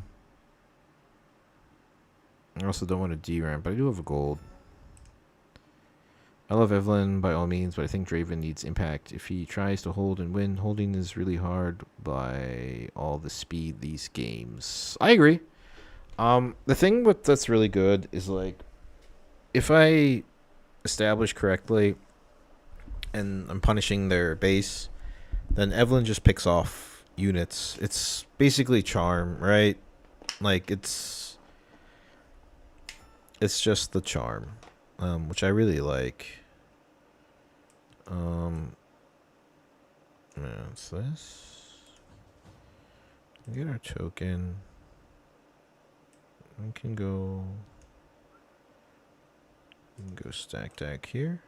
also don't want a D-ramp, but I do have a gold. I love Evelyn by all means, but I think Draven needs impact. If he tries to hold and win, holding is really hard by all the speed these games. I agree. The thing with that's really good is, like, if I establish correctly and I'm punishing their base, then Evelyn just picks off units. It's basically charm, right? Like, it's just the charm, which I really like. Yeah, it's this. Get our token. We can go stack deck here.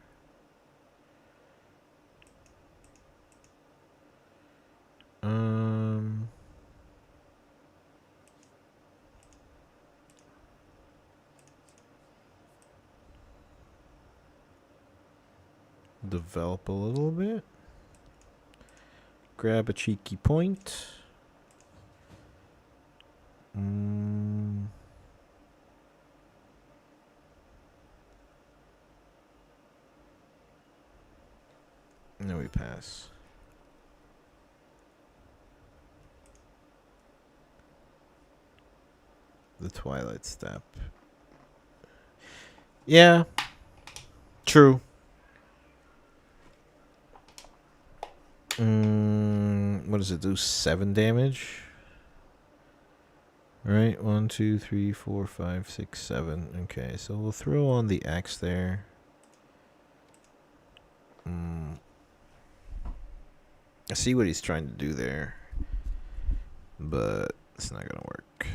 Develop a little bit. Grab a cheeky point. And then we pass. The Twilight Step. Yeah. True. What does it do? 7 damage? Right? 1, 2, 3, 4, 5, 6, 7. Okay, so we'll throw on the axe there. I see what he's trying to do there, but it's not gonna work.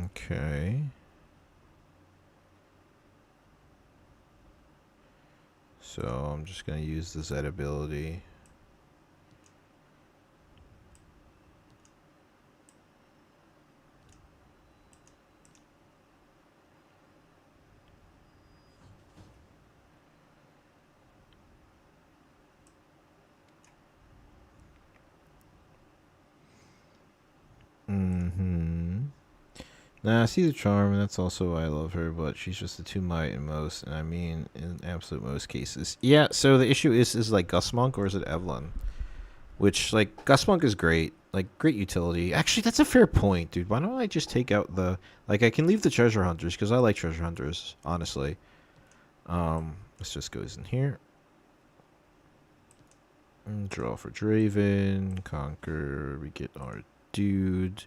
Okay. So I'm just gonna use the Z ability. Nah, I see the charm, and that's also why I love her, but she's just a 2 might in most, and I mean in absolute most cases. Yeah, so the issue is like Gus Monk or is it Evelyn? Which, like, Gus Monk is great. Like, great utility. Actually, that's a fair point, dude. Why don't I just take out the... Like, I can leave the treasure hunters, because I like treasure hunters, honestly. This just goes in here. And draw for Draven. Conquer. We get our dude.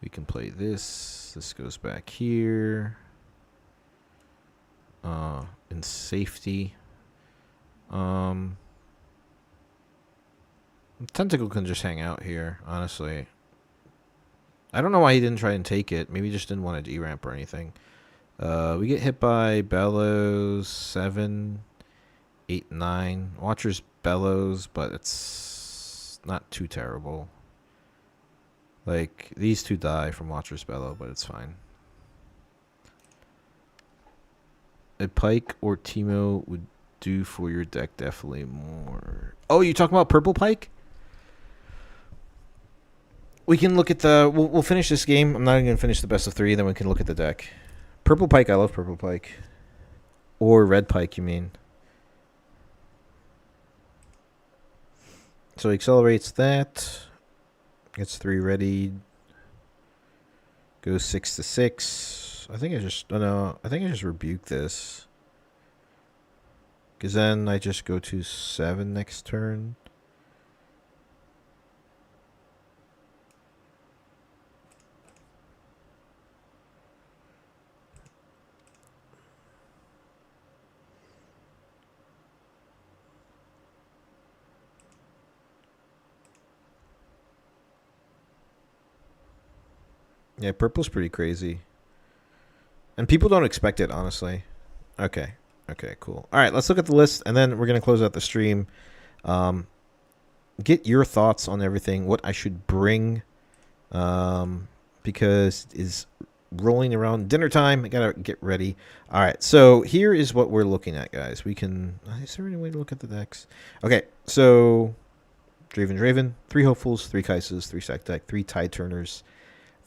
We can play this. This goes back here. In safety. Tentacle can just hang out here, honestly. I don't know why he didn't try and take it. Maybe he just didn't want to D-ramp or anything. We get hit by Bellows 7, 8, 9. Watcher's Bellows, but it's not too terrible. Like, these two die from Watcher's Bellow, but it's fine. A Pike or Teemo would do for your deck definitely more. Oh, you talking about Purple Pike? We can look at the... We'll finish this game. I'm not even going to finish the best of 3, then we can look at the deck. Purple Pike, I love Purple Pike. Or Red Pike, you mean. So he accelerates that. Gets 3 ready. Goes 6 to 6. I think I just... Oh no, I think I just rebuke this. Because then I just go to 7 next turn. Yeah, purple's pretty crazy. And people don't expect it, honestly. Okay. Okay, cool. All right, let's look at the list, and then we're going to close out the stream. Get your thoughts on everything, what I should bring, because it is rolling around dinner time. I got to get ready. All right, so here is what we're looking at, guys. We can... Is there any way to look at the decks? Okay, so... Draven. 3 Hopefuls, 3 Kaises, 3 Sack Deck, 3 Tide Turners,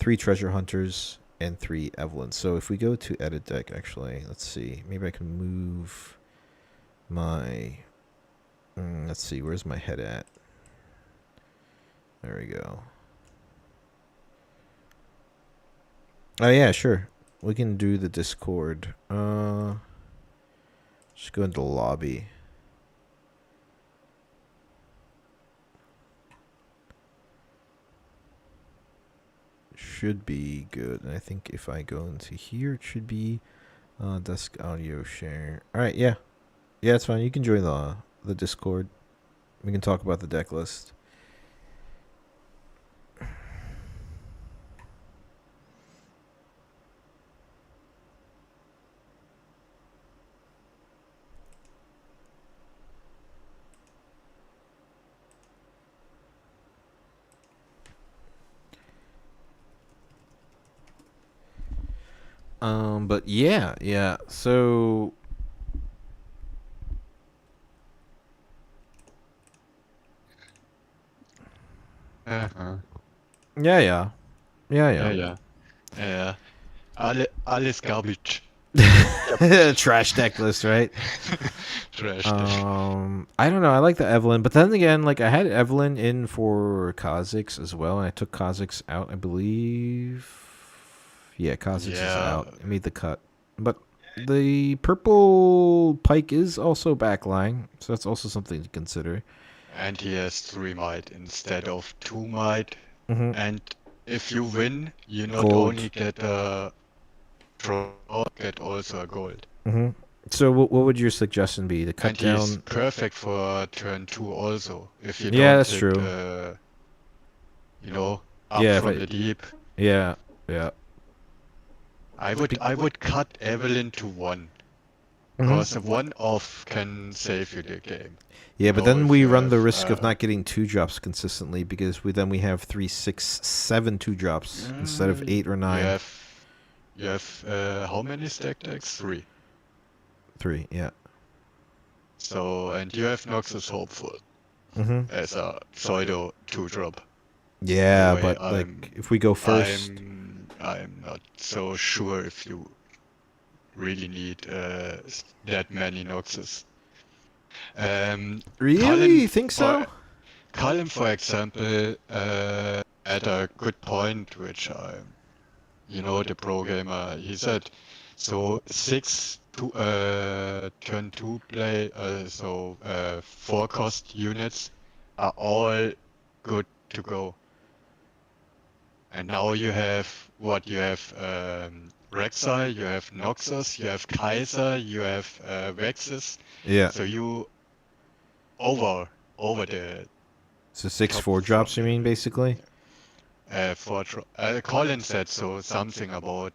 3 Treasure Hunters, and 3 Evelyn. So if we go to edit deck, actually, let's see. Maybe I can move my... let's see, where's my head at? There we go. Oh yeah, sure. We can do the Discord. Just go into the lobby. Should be good. And I think if I go into here, it should be desk audio share. All right, yeah, it's fine. You can join the Discord. We can talk about the deck list. But yeah. So yeah. Alles garbage. Trash deck list, right? Trash. I don't know. I like the Evelyn, but then again, like I had Evelyn in for Kha'Zix as well, and I took Kha'Zix out, I believe. Yeah, Kha'Zix is out. I made the cut, but the purple Pike is also backline, so that's also something to consider. and he has 3 might instead of 2 might. Mm-hmm. And if you win, you not Gold. only get a draw, get also a gold. Mm-hmm. So what would your suggestion be? To cut And he's down? perfect for turn 2 also. If you Yeah, don't that's hit, true. up Yeah, from the deep, yeah, yeah. I would cut Evelyn to 1. Mm-hmm. Because a 1 off can save you the game. Yeah, but then If we you run the have, risk of not getting 2-drops consistently because we have 3, 6, 7 2-drops instead of 8 or 9. You have how many stack decks? 3. 3, yeah. So, and you have Noxus Hopeful Mm-hmm. as a pseudo 2-drop. Yeah, Anyway, but like if we go first, I'm not so sure if you really need that many Noxus. really think so? Colin, for example, had a good point, which the pro gamer, he said, so 6 to turn 2 play, 4 cost units are all good to go. And now you have Rek'Sai, you have Noxus, you have Kaiser, you have Vexus. Yeah. So you over the So 6 top 4-drops, you from mean, basically? Colin said so something about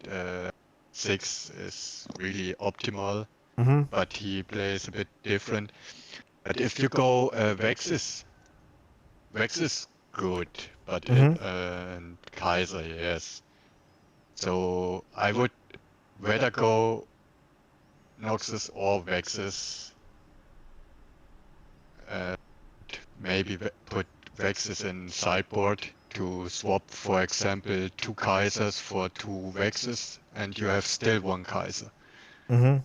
6 is really optimal, Mm-hmm. but he plays a bit different. But if you go Vexus good, but and Kaiser, yes. So I would rather go Noxus or Vexus. Maybe put Vexus in sideboard to swap, for example, 2 Kaisers for 2 Vexus, and you have still 1 Kaiser. Mm-hmm.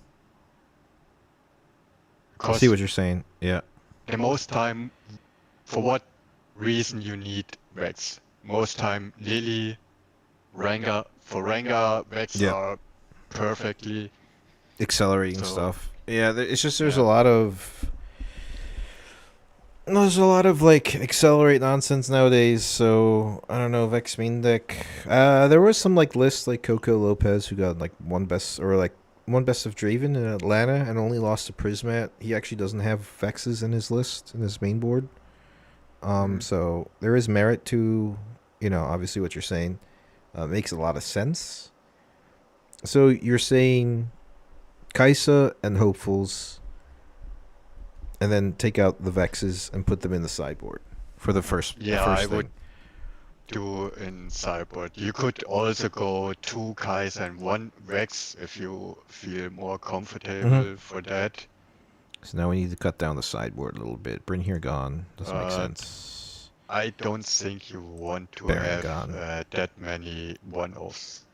I see Because what you're saying. Yeah. the most time, for what reason you need Vex? Most time, Lily, Rengar. For Rengar, Vex Yeah. are perfectly. Accelerating So, stuff. Yeah, it's just there's yeah. a lot of like accelerate nonsense nowadays. So I don't know, Vex main deck. There was some like lists like Coco Lopez who got like one best of Draven in Atlanta and only lost to Prismat. He actually doesn't have Vexes in his list in his main board. So there is merit to, obviously what you're saying. Makes a lot of sense. So you're saying Kaisa and Hopefuls, and then take out the Vexes and put them in the sideboard for the first. Yeah, the first I thing. would do in sideboard. You could also go 2 Kais and 1 Vex if you feel more comfortable for that. So now we need to cut down the sideboard a little bit. Bryn here gone. Doesn't make sense. I don't think you want to Baron have gone. that many one-offs.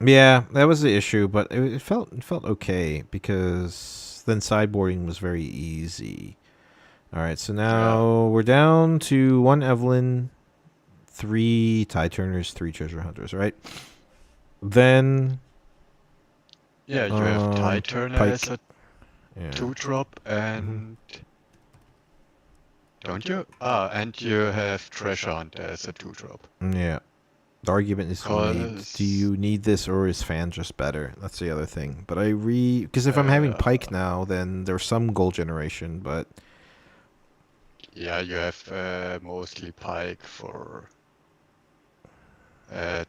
Yeah, that was the issue, but it felt okay because then sideboarding was very easy. All right, so now we're down to 1 Evelyn, 3 Tide Turners, 3 Treasure Hunters, right? Then Yeah, you have Tide Turner Pike. as a 2-drop, and don't you? And you have Treasure Hunter as a 2-drop. Yeah. The argument is do you need this or is Fan just better? That's the other thing. But because if I'm having Pike now, then there's some goal generation, but yeah, you have mostly Pike for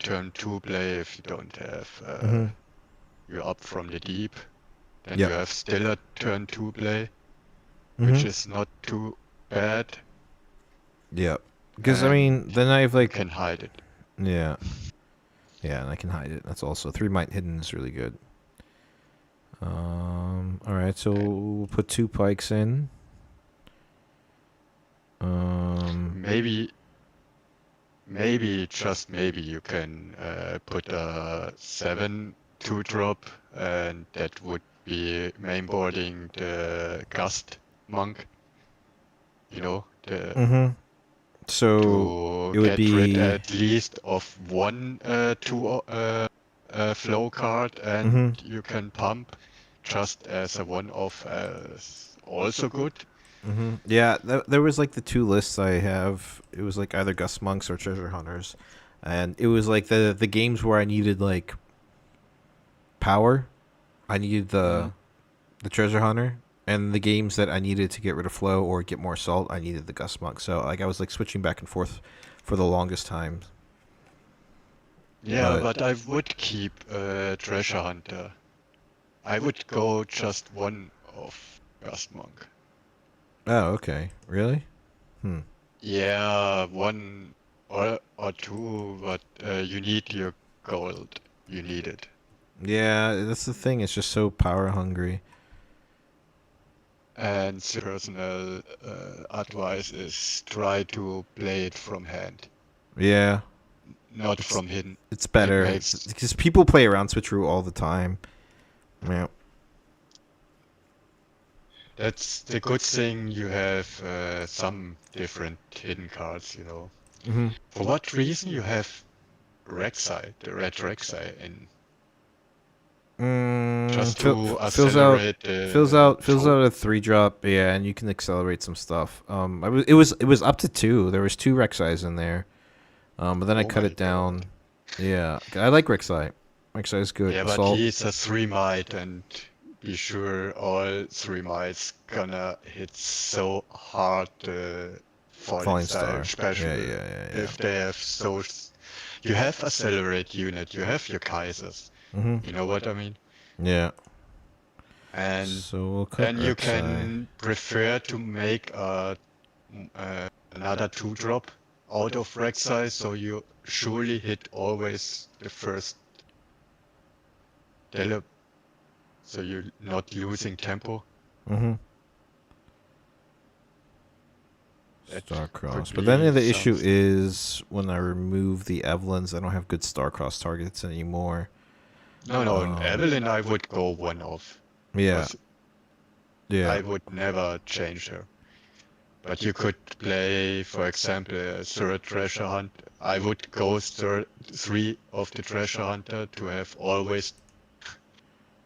turn 2 play if you don't have you're up from the deep. Then you have still a turn 2 play, which is not too bad. Yeah. Because, then I've like... You can hide it. Yeah. Yeah, and I can hide it. That's also... 3 Might Hidden is really good. Alright, so we'll put 2 Pikes in. Maybe, just maybe, you can put a 7 2-drop, and that would be mainboarding the Gust Monk. So to it would get be rid at least of 1 flow card, and you can pump just as a one-off as also good. Yeah, there was like the two lists I have. It was like either Gust Monks or Treasure Hunters, and it was like the games where I needed like power. I needed Mhm. the Treasure Hunter, and the games that I needed to get rid of flow or get more salt, I needed the Gust Monk. So like I was like switching back and forth for the longest time. Yeah, But but I would keep Treasure Hunter. I would go just one of Gust Monk. oh, okay, really? Hmm. Yeah, one or two, but you need your gold. You need it. Yeah, that's the thing. It's just so power hungry. And personal advice is try to play it from hand, Yeah, not it's from hidden. it's It better makes because people play around switcheroo all the time. Yeah. That's the good thing. You have some different hidden cards, Mm-hmm. For what reason you have Rek'Sai, the red Rek'Sai, in just to accelerate the Fills flow? out a 3-drop. Yeah, and you can accelerate some stuff. It was up to 2. There was 2 Rek'Sais in there. But then I Oh cut my it god. down. Yeah, I like Rek'Sai. Rek'Sai is good. Yeah, but Assault. he's a 3 might, and be sure all 3 mites gonna hit so hard the falling Falling star, Star. Yeah, especially yeah, yeah, yeah. if they have you have accelerate unit, you have your Kaisers. Mm-hmm. You know what I mean? Yeah. And So we'll cut then you Rek'Sai. can prefer to make another 2-drop out of Rek'Sai, so you surely hit always the first tele, so you're not losing tempo. Mm-hmm. That could Starcross. But then be the issue something. is when I remove the Evelyns, I don't have good Starcross targets anymore. No, no, in Um, Evelyn I would go one off, yeah, because yeah. I would never change her. But you could play, for example, a third treasure hunt. I would go 3 of the treasure hunter to have always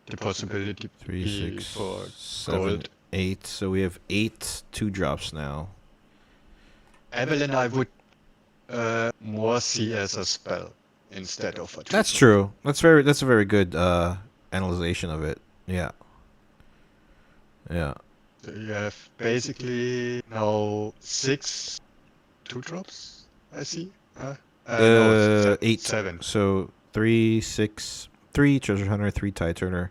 the possibility Three, be six, for 7, gold. 8. So we have 8 2-drops now. Evelyn I would more see as a spell instead of a That's 2-drop. true. That's a very good analyzation of it. Yeah. Yeah. So you have basically now 6 2-drops, I see. No, 8. 7. So 3, 6, 3 Treasure Hunter, 3 Tide Turner,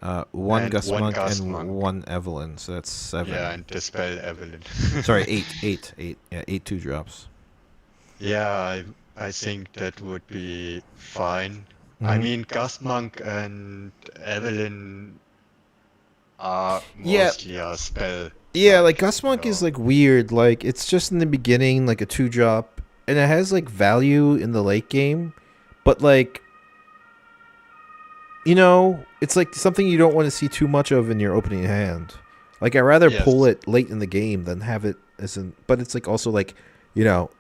1 And Gust one Monk, Gust and Monk. 1 Evelyn. So that's Yeah, 7. and Dispel Evelyn. Sorry, 8, 8, 8. Yeah, 8 2-drops. Yeah, I think that would be fine. I Mm-hmm. mean, Gust Monk and Evelyn are Yeah, mostly a spell yeah. Like type, Gust Monk is like weird. Like it's just in the beginning, like a 2-drop, and it has like value in the late game, but like it's like something you don't want to see too much of in your opening hand. Like I'd rather pull Yes. it late in the game than have it as an. But it's like also like,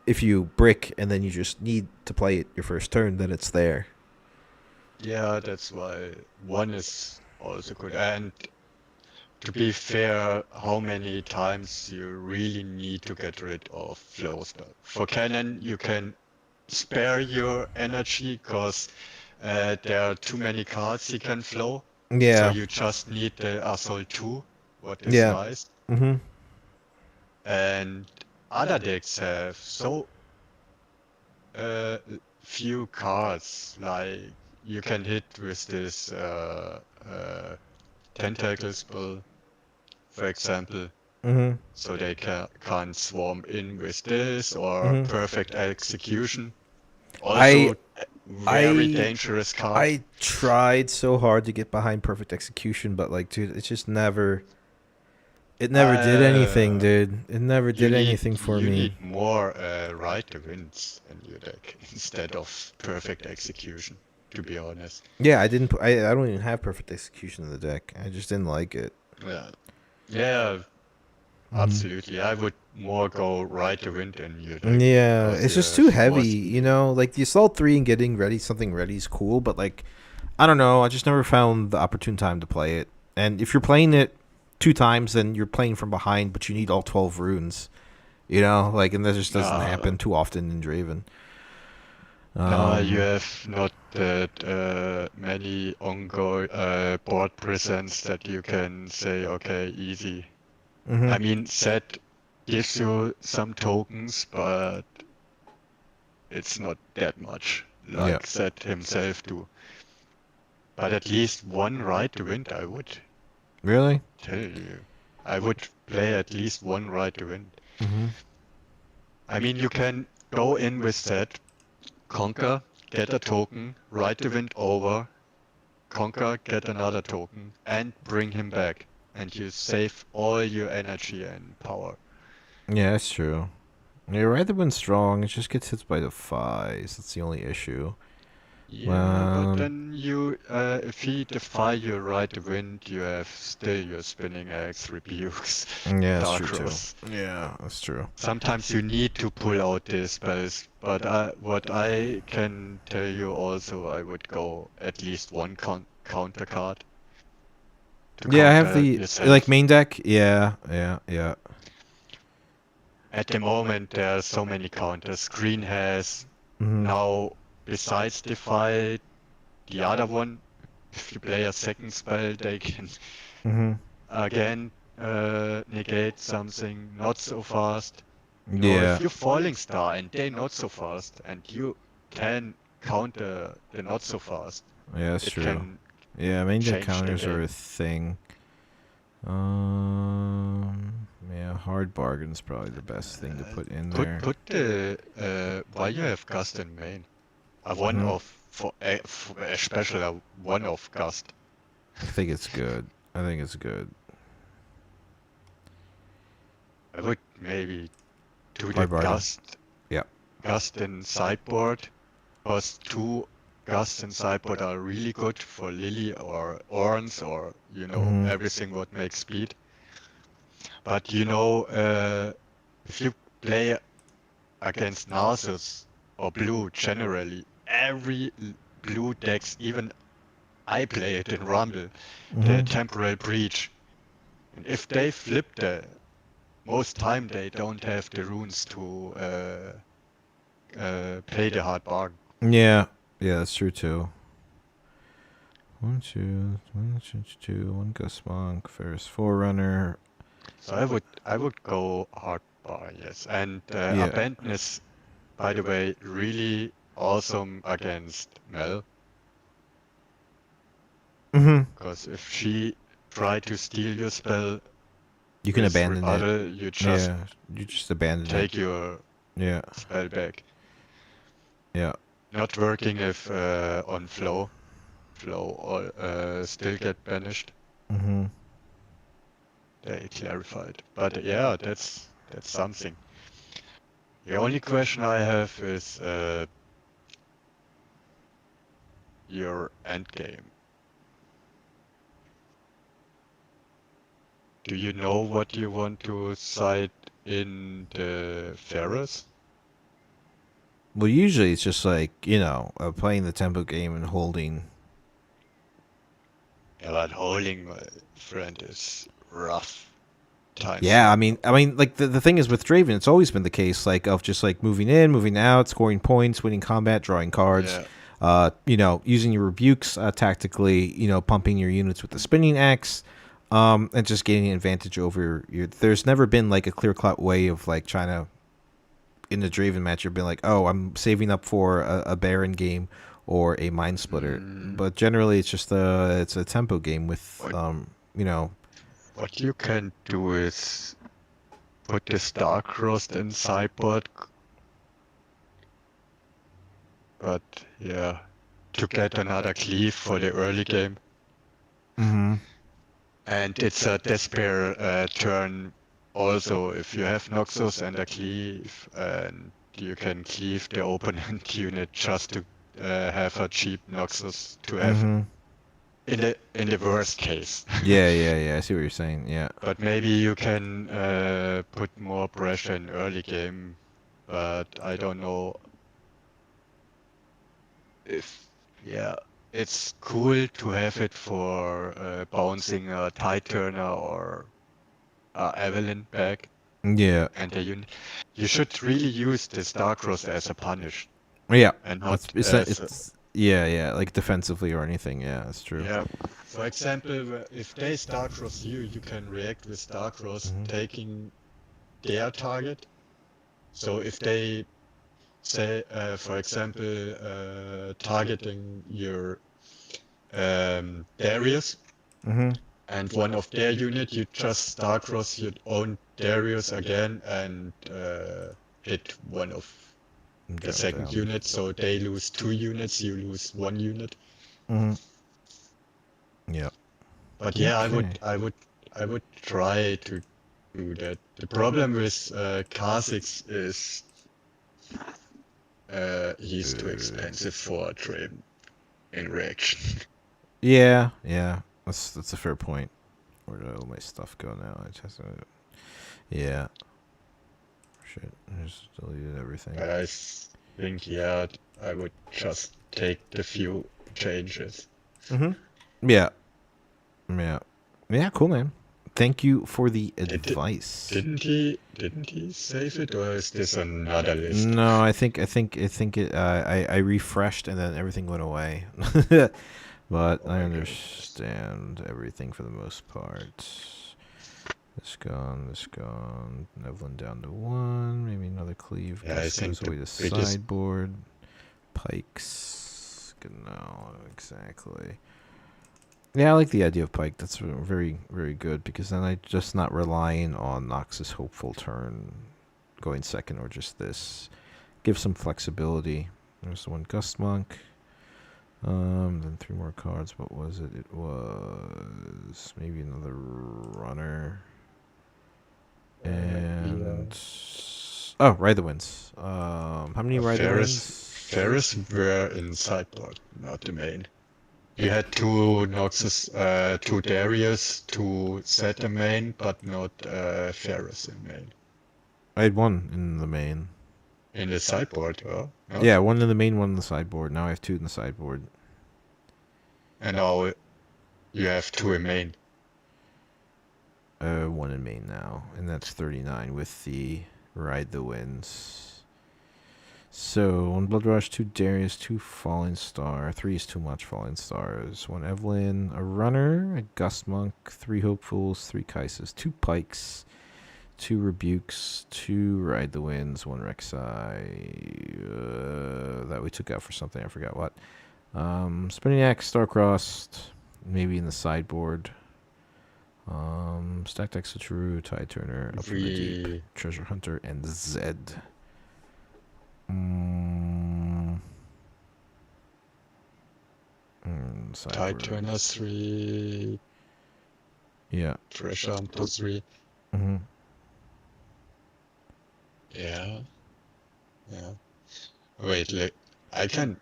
if you brick and then you just need to play it your first turn, then it's there. Yeah, that's why one is also good. And to be fair, how many times you really need to get rid of flow spell? For cannon, you can spare your energy because there are too many cards you can flow. So Yeah. you just need the Assault 2, what is Yeah. nice. Mm-hmm. And other decks have so uh, few cards, like you can hit with this tentacle spell, for example. Mm-hmm. So they can't swarm in with this, or Mm-hmm. perfect execution. I Also, very I dangerous card. I tried so hard to get behind perfect execution, but like, dude, it never did anything, Uh, dude. It never you did need anything for you me. need more right to wins in your deck instead of perfect execution. To be honest. Yeah, I didn't. I don't even have perfect execution in the deck. I just didn't like it. Yeah, yeah, Hmm. absolutely. I would more go right to win in your deck Yeah, because it's you just too have more heavy. speed. Like the assault 3 and getting ready something ready is cool, but like I don't know. I just never found the opportune time to play it. And if you're playing it 2 times, then you're playing from behind, but you need all 12 runes. You know, like, and that just doesn't happen too often in Draven. No, you have not that many ongoing board presence that you can say, okay, easy. I mean, Zed gives you some tokens, but it's not that much, like Zed himself do. But at least one right to win, I would Really? tell you. I would play at least one right to win. I mean, you can go in with Zed, conquer, get a token, ride the wind over, conquer, get another token, and bring him back. And you save all your energy and power. Yeah, that's true. You're right, the wind's strong. It just gets hit by the Defies. That's the only issue. Yeah, but then you, if he defy you ride the wind, you have still your spinning axe, rebukes, Yeah, that's dark true cross. too. Yeah, that's true. Sometimes you need to pull out these spells, but what I can tell you also, I would go at least one counter card. Yeah, I have the yourself. like main deck. Yeah. At the moment, there are so many counters. Green has now, besides Defy, the other one. If you play a second spell, they can again negate something not so fast. Yeah. If you're Falling Star and they not so fast, and you can counter the not so fast. Yeah, that's true. Can Yeah, main deck change the counters are game. a thing. Yeah, hard bargain's probably the best thing to put in there. Put the why you have Gust in main. A one-off for a special a one-off Gust. I think it's good. I would maybe do the Hard bargain. Gust. Yeah. Gust in sideboard. Because 2 Gusts in sideboard are really good for Lily or Orns or everything what makes speed. But if you play against Narcissus or blue generally, every blue decks, even I play it in Rumble, the Temporal Breach. And if they flip most time they don't have the runes to play the hard bargain. Yeah, that's true too. 1, 2, 1 Gust Monk, Ferris Forerunner. So I would go hard bar, yes. And Abandon is, by the way, really awesome against Mel. Because if she tried to steal your spell, you can abandon rebuttal, it. You just abandon take your spell back. Yeah. Not working if on flow or still get banished. They clarified, but yeah, that's something. The only question I have is your endgame. Do you know what you want to cite in the Ferris? Well, usually it's just like, playing the tempo game and holding. Yeah, but holding, my friend, is rough times. Yeah, I mean, like the thing is with Draven, it's always been the case, like of just like moving in, moving out, scoring points, winning combat, drawing cards. Yeah. Using your rebukes tactically, pumping your units with the spinning axe, and just gaining an advantage over your. There's never been like a clear-cut way of like trying to, in the Draven match, you've been like, oh, I'm saving up for a Baron game or a Mind Splitter. But generally, it's just it's a tempo game with, What you can do is put the Starcrossed in sideboard. But yeah, to get another cleave for the early game. And it's a despair turn also if you have Noxus and a cleave, and you can cleave the opponent unit just to have a cheap Noxus to have in the worst case. Yeah, I see what you're saying, yeah. But maybe you can put more pressure in early game, but I don't know if, it's cool to have it for bouncing a Tide Turner or Evelyn back Yeah. and the unit, you should really use the Starcross as a punish Yeah. and It's, not it's, as it's yeah, like defensively or anything. Yeah, that's true. yeah. For example, if they Starcross you, you can react with Starcross taking their target. So if they say, for example, targeting your Darius and one of their unit, you just Starcross your own Darius again and hit one of the second unit. So they lose 2 units, you lose 1 unit. Yeah. But yeah, I would try to do that. The problem with Kha'Zix is he's too expensive for a Draven in reaction. Yeah. That's a fair point. Where did all my stuff go now? I just yeah. Shit, I just deleted everything. But I think yeah, I would just take the few changes. Yeah. Cool, man. Thank you for the advice. Didn't he save it, or is this another list? No, I think it. I refreshed and then everything went away. But I understand everything for the most part. This gone. Evelyn down to 1. Maybe another cleave. Yeah, I think goes away to sideboard. Pikes. No, exactly. Yeah, I like the idea of Pike. That's very, very good because then I'm just not relying on Nox's hopeful turn going second or just this. Give some flexibility. There's the one Gust Monk. Then 3 more cards. What was it? It was maybe another runner. And Ride the Winds. How many Ride the Winds? Ferris were in sideboard, not the main. You had 2 Noxus, 2 Darius to set the main, but not Ferris in main. I had 1 in the main. In the sideboard, oh? No? Yeah, 1 in the main, 1 in the sideboard. Now I have 2 in the sideboard. And now you have 2 in main. 1 in main now, and that's 39 with the Ride the Winds. So 1 Blood Rush, 2 Darius, 2 Falling Star. 3 is too much Falling Stars. 1 Evelyn, a runner, a Gust Monk, 3 Hopefuls, 3 Kaises, 2 Pikes, 2 Rebukes, 2 Ride the Winds, 1 Rek'Sai. That we took out for something, I forgot what. Spinning Axe, Starcrossed, maybe in the sideboard. Stacked Exotrue, Tide Turner, Up from the Deep, Treasure Hunter, and Zed. Tide Turner 3. Yeah. Treasure Hunter 3. Yeah. Wait, I can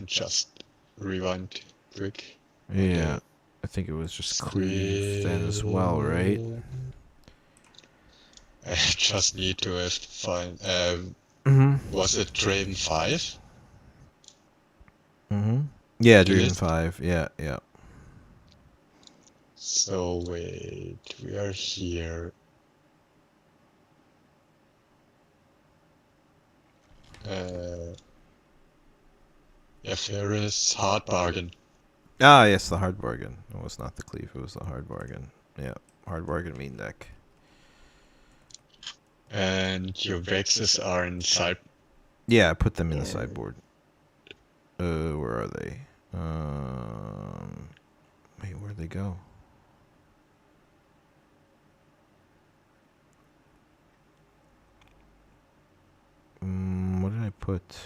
just rewind quick. Yeah. I think it was just cleave then as well, right? I just need to find. Was it Draven 5? Yeah, Draven 5. Yeah. So wait, we are here. Yeah, Ferris, hard bargain. Ah, yes, the hard bargain. It was not the cleave, it was the hard bargain. Yeah, hard bargain main deck. And your Vexes are in side. Yeah, I put them in the sideboard. Where are they? Wait, where'd they go? What did I put?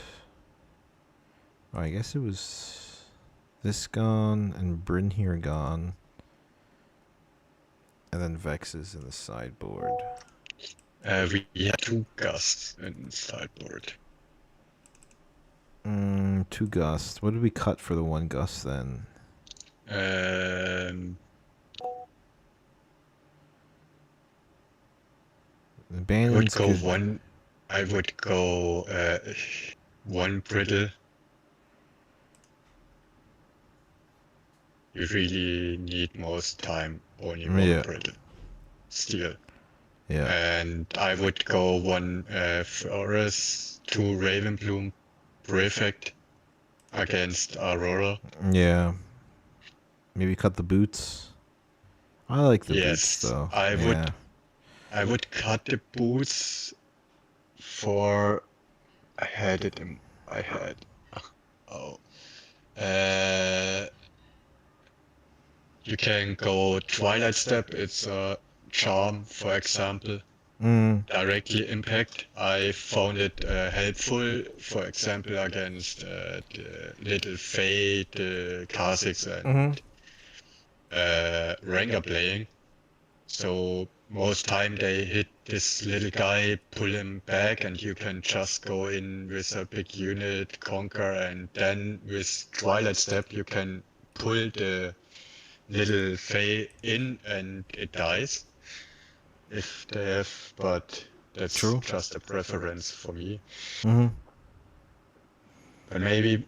Oh, I guess it was this gone and Bryn here gone. And then Vex is in the sideboard. We had 2 Gusts in the sideboard. 2 Gusts. What did we cut for the 1 Gust then? I would go 1. I would go 1 Brittle. You really need most time only 1 Brittle. Still. Yeah. And I would go 1 Forest, 2 Ravenbloom Prefect against Aurora. Yeah. Maybe cut the boots. I like the boots Yes, though. I Yeah. would cut the boots for I had it in I had oh you can go Twilight Step, it's a charm, for example, Mm. directly impact. I found it helpful, for example, against the Little Fae, the Kha'Zix, Mm-hmm. and Ranger playing. So most time they hit this little guy, pull him back, and you can just go in with a big unit, conquer, and then with Twilight Step you can pull the little Fae in and it dies if they have, but that's True. just a preference for me. Mm-hmm. But maybe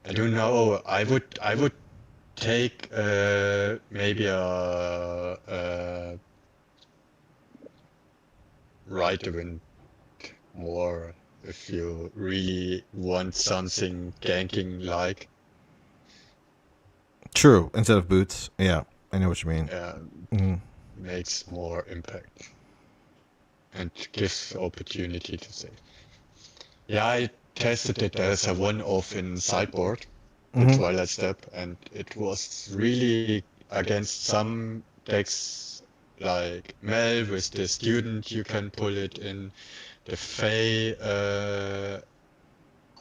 I don't know. I would take maybe a Ride the Wind more if you really want something ganking like. True. Instead of boots. Yeah. I know what you mean. Mm-hmm. Makes more impact and gives opportunity to save. Yeah, I tested it as a one-off in sideboard, the Mm-hmm. Twilight Step, and it was really against some decks like Mel with the student, you can pull it in the Fae,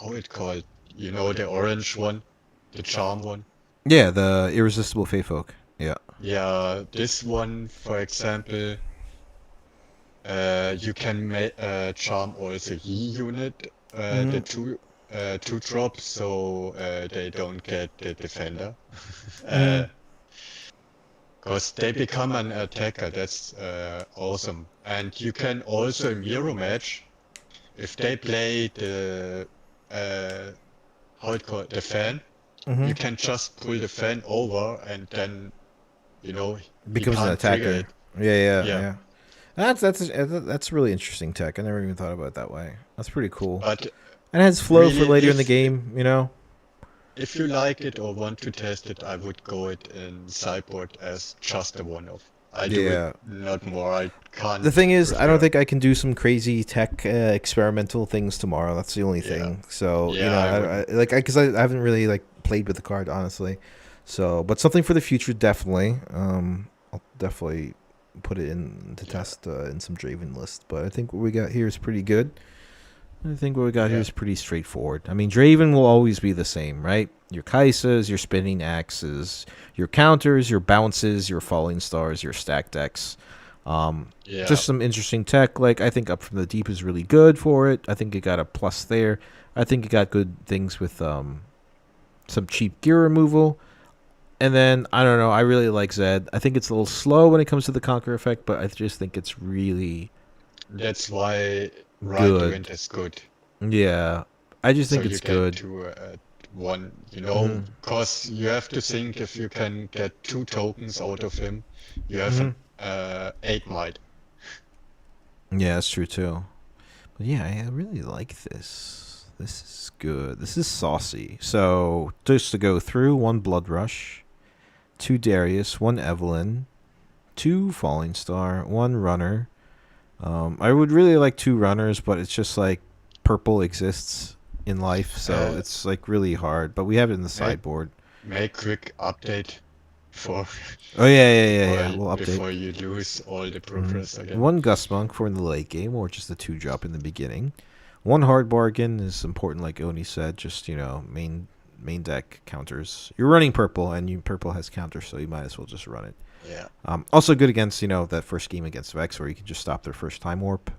how it called? You know, the orange one, the charm one. Yeah, the irresistible Fey folk. Yeah. Yeah, this one, for example, you can charm also Yi unit, the two drops, so they don't get the defender. Because they become an attacker, that's awesome. And you can also mirror match if they play the how it called the fan. Mm-hmm. You can just pull the fan over and then he Becomes an can't trigger attacker. it. Yeah. That's really interesting tech. I never even thought about it that way. That's pretty cool. But And it has flow for really, later in the game, if you like it or want to test it, I would go it in sideboard as just a one-off. I do it not more. I can't. The thing is, I don't prefer. think I can do some crazy tech experimental things tomorrow. That's the only thing. So Yeah, because I haven't really played with the card honestly. So, but something for the future definitely. I'll definitely put it in to test in some Draven list. But I think what we got here is pretty good. I think what we got here is pretty straightforward. I mean, Draven will always be the same, right? Your Kaisas, your spinning axes, your counters, your bounces, your falling stars, your stack decks. Just some interesting tech. I think Up from the Deep is really good for it. I think it got a plus there. I think it got good things with some cheap gear removal. And then, I don't know, I really like Zed. I think it's a little slow when it comes to the Conquer effect, but I just think it's really that's why Ride the Wind is good. Yeah. I just think it's good. To one, because you have to think if you can get 2 tokens out of him, you have 8 might. Yeah, that's true too. But yeah, I really like this. This is good. This is saucy. So, just to go through, 1 Blood Rush, 2 Darius, 1 Evelyn, 2 Falling Star, 1 Runner. I would really like 2 runners, but it's just purple exists in life, so it's really hard. But we have it in the sideboard. Make quick update for. Oh yeah. We'll update before you lose all the progress again. 1 Gust Monk for in the late game, or just the 2 drop in the beginning. 1 Hard Bargain is important, like Oni said. Just main deck counters. You're running purple, and purple has counters, so you might as well just run it. Yeah. Also good against that first game against Vex, where you can just stop their first time warp.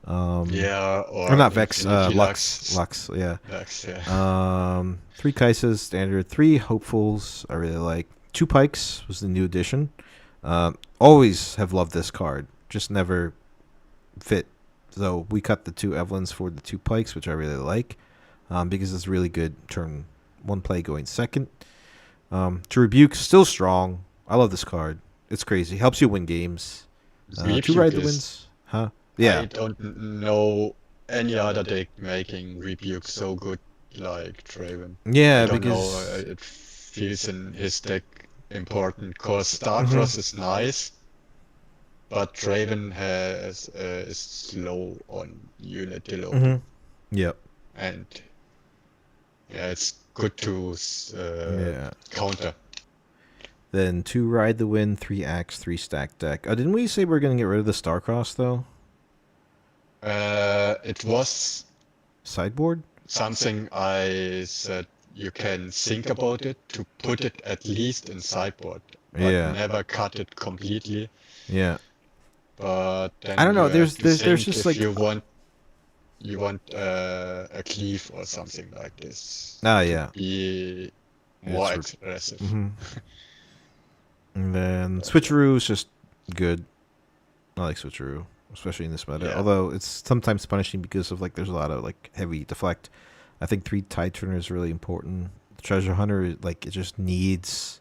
Or not Vex, Lux. Yeah. Lux, yeah. 3 Kaisas standard, 3 Hopefuls. I really like. 2 Pikes was the new addition. Always have loved this card, just never fit. So we cut the 2 Evelyns for the 2 Pikes, which I really like, because it's really good turn 1 play going second. To Rebuke, still strong. I love this card. It's crazy. Helps you win games. Two Ride Rebuke the is. Winds. Huh? Yeah. I don't know any other deck making Rebuke so good like Draven. I Yeah, don't know. because. It feels in his deck important because Starcross Mhm. is nice, but Draven is slow on unit developing, Yep. and yeah, it's good to Yeah. counter. Then 2 Ride the Wind, 3 Axe, 3 Stack deck. Didn't we say we are going to get rid of the Starcross, though? It was Sideboard? something I said you can think about it to put it at least in sideboard, but Yeah. never cut it completely. Yeah. But I then don't know. you have to There's think just if like. you want a cleave or something like this to Yeah. be more aggressive. Mm-hmm. And then Switcheroo is just good. I like Switcheroo, especially in this meta. Yeah. Although it's sometimes punishing because of like there's a lot of like heavy deflect. I think 3 Tide Turner is really important. The Treasure Hunter, like it just needs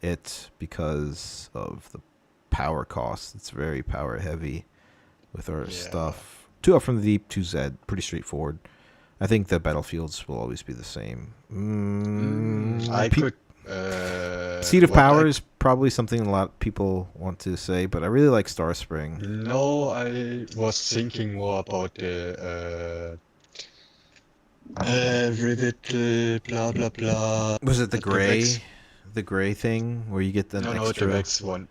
it because of the power cost. It's very power heavy with our stuff. 2 Up from the Deep, 2 Zed, pretty straightforward. I think the battlefields will always be the same. I could. Seed of Power is probably something a lot of people want to say, but I really like Star Spring. No, I was thinking more about the Rivet, blah blah blah. Was it the Vex. gray thing where you get the extra? No, the Vex one.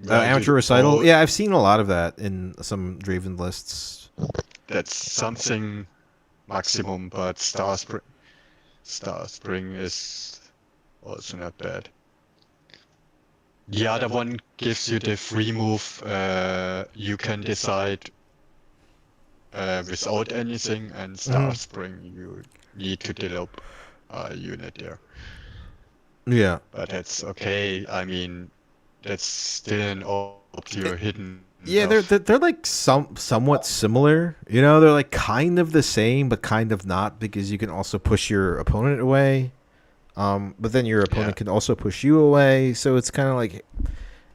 Amateur Recital? Yeah, I've seen a lot of that in some Draven lists. That's something maximum, but Star Spring is also not bad. The other one gives you the free move. You can decide without anything, and Star Spring you need to develop a unit there. Yeah. But that's okay. I mean, that's still an obscure hidden. Yeah, they're like somewhat similar. You know, they're like kind of the same, but kind of not, because you can also push your opponent away. But then your opponent can also push you away. So it's kind of like,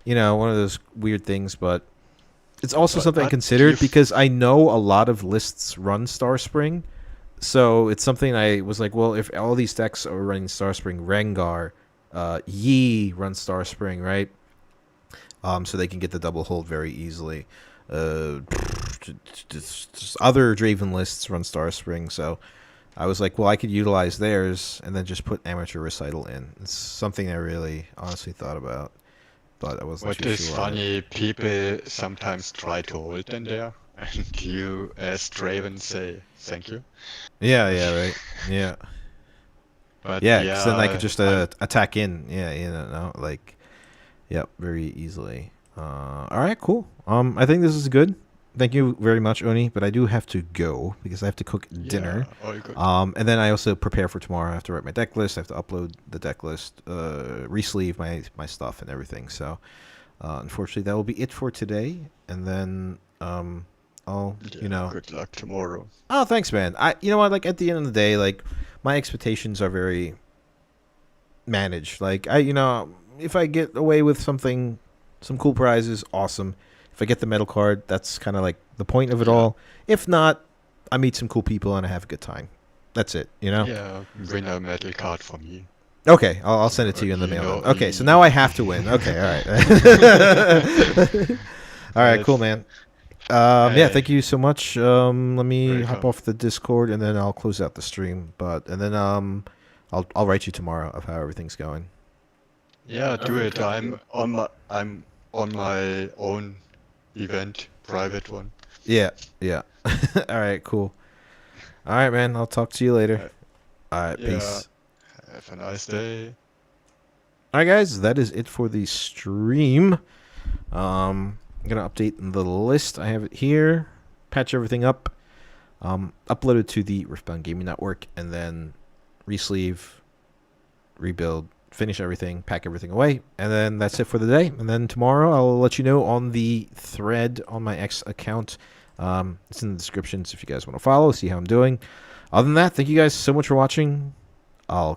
you know, one of those weird things. But it's also something I considered because I know a lot of lists run Star Spring. So it's something I was like, well, if all these decks are running Star Spring, Rengar, Yi runs Star Spring, right? So they can get the double hold very easily. Just other Draven lists run Star Spring, so I was like, well, I could utilize theirs and then just put Amateur Recital in. It's something I really honestly thought about, but I wasn't too sure. What is funny, people sometimes try to hold in there, and you, as Draven, say thank you. Yeah, right. Yeah. But yeah, because then I could just attack in. Yeah, you know, like. Yep, very easily. All right, cool. I think this is good. Thank you very much, Oni. But I do have to go because I have to cook dinner. All good. And then I also prepare for tomorrow. I have to write my deck list. I have to upload the deck list, re-sleeve my stuff and everything. So, unfortunately, that will be it for today. And then I'll good luck tomorrow. Oh, thanks, man. You know what? Like at the end of the day, like my expectations are very managed. Like if I get away with some cool prizes, awesome. If I get the metal card, that's kind of like the point of it all. If not, I meet some cool people and I have a good time. That's it, you know? Yeah, win a metal card for me. Okay, I'll send it to you in the mail. Okay, so now I have to win. Okay, all right. All right, cool, man. Yeah, thank you so much. Let me hop off the Discord and then I'll close out the stream. And then I'll write you tomorrow of how everything's going. Yeah, do it. I'm on my own event, private one. Yeah. All right, cool. All right, man. I'll talk to you later. All right, peace. Have a nice day. All right, guys. That is it for the stream. I'm gonna update the list. I have it here. Patch everything up. Upload it to the Riftbound Gaming Network, and then re-sleeve, rebuild. Finish everything, pack everything away, and then that's it for the day. And then tomorrow I'll let you know on the thread on my X account. It's in the descriptions if you guys want to follow, see how I'm doing. Other than that, thank you guys so much for watching. I'll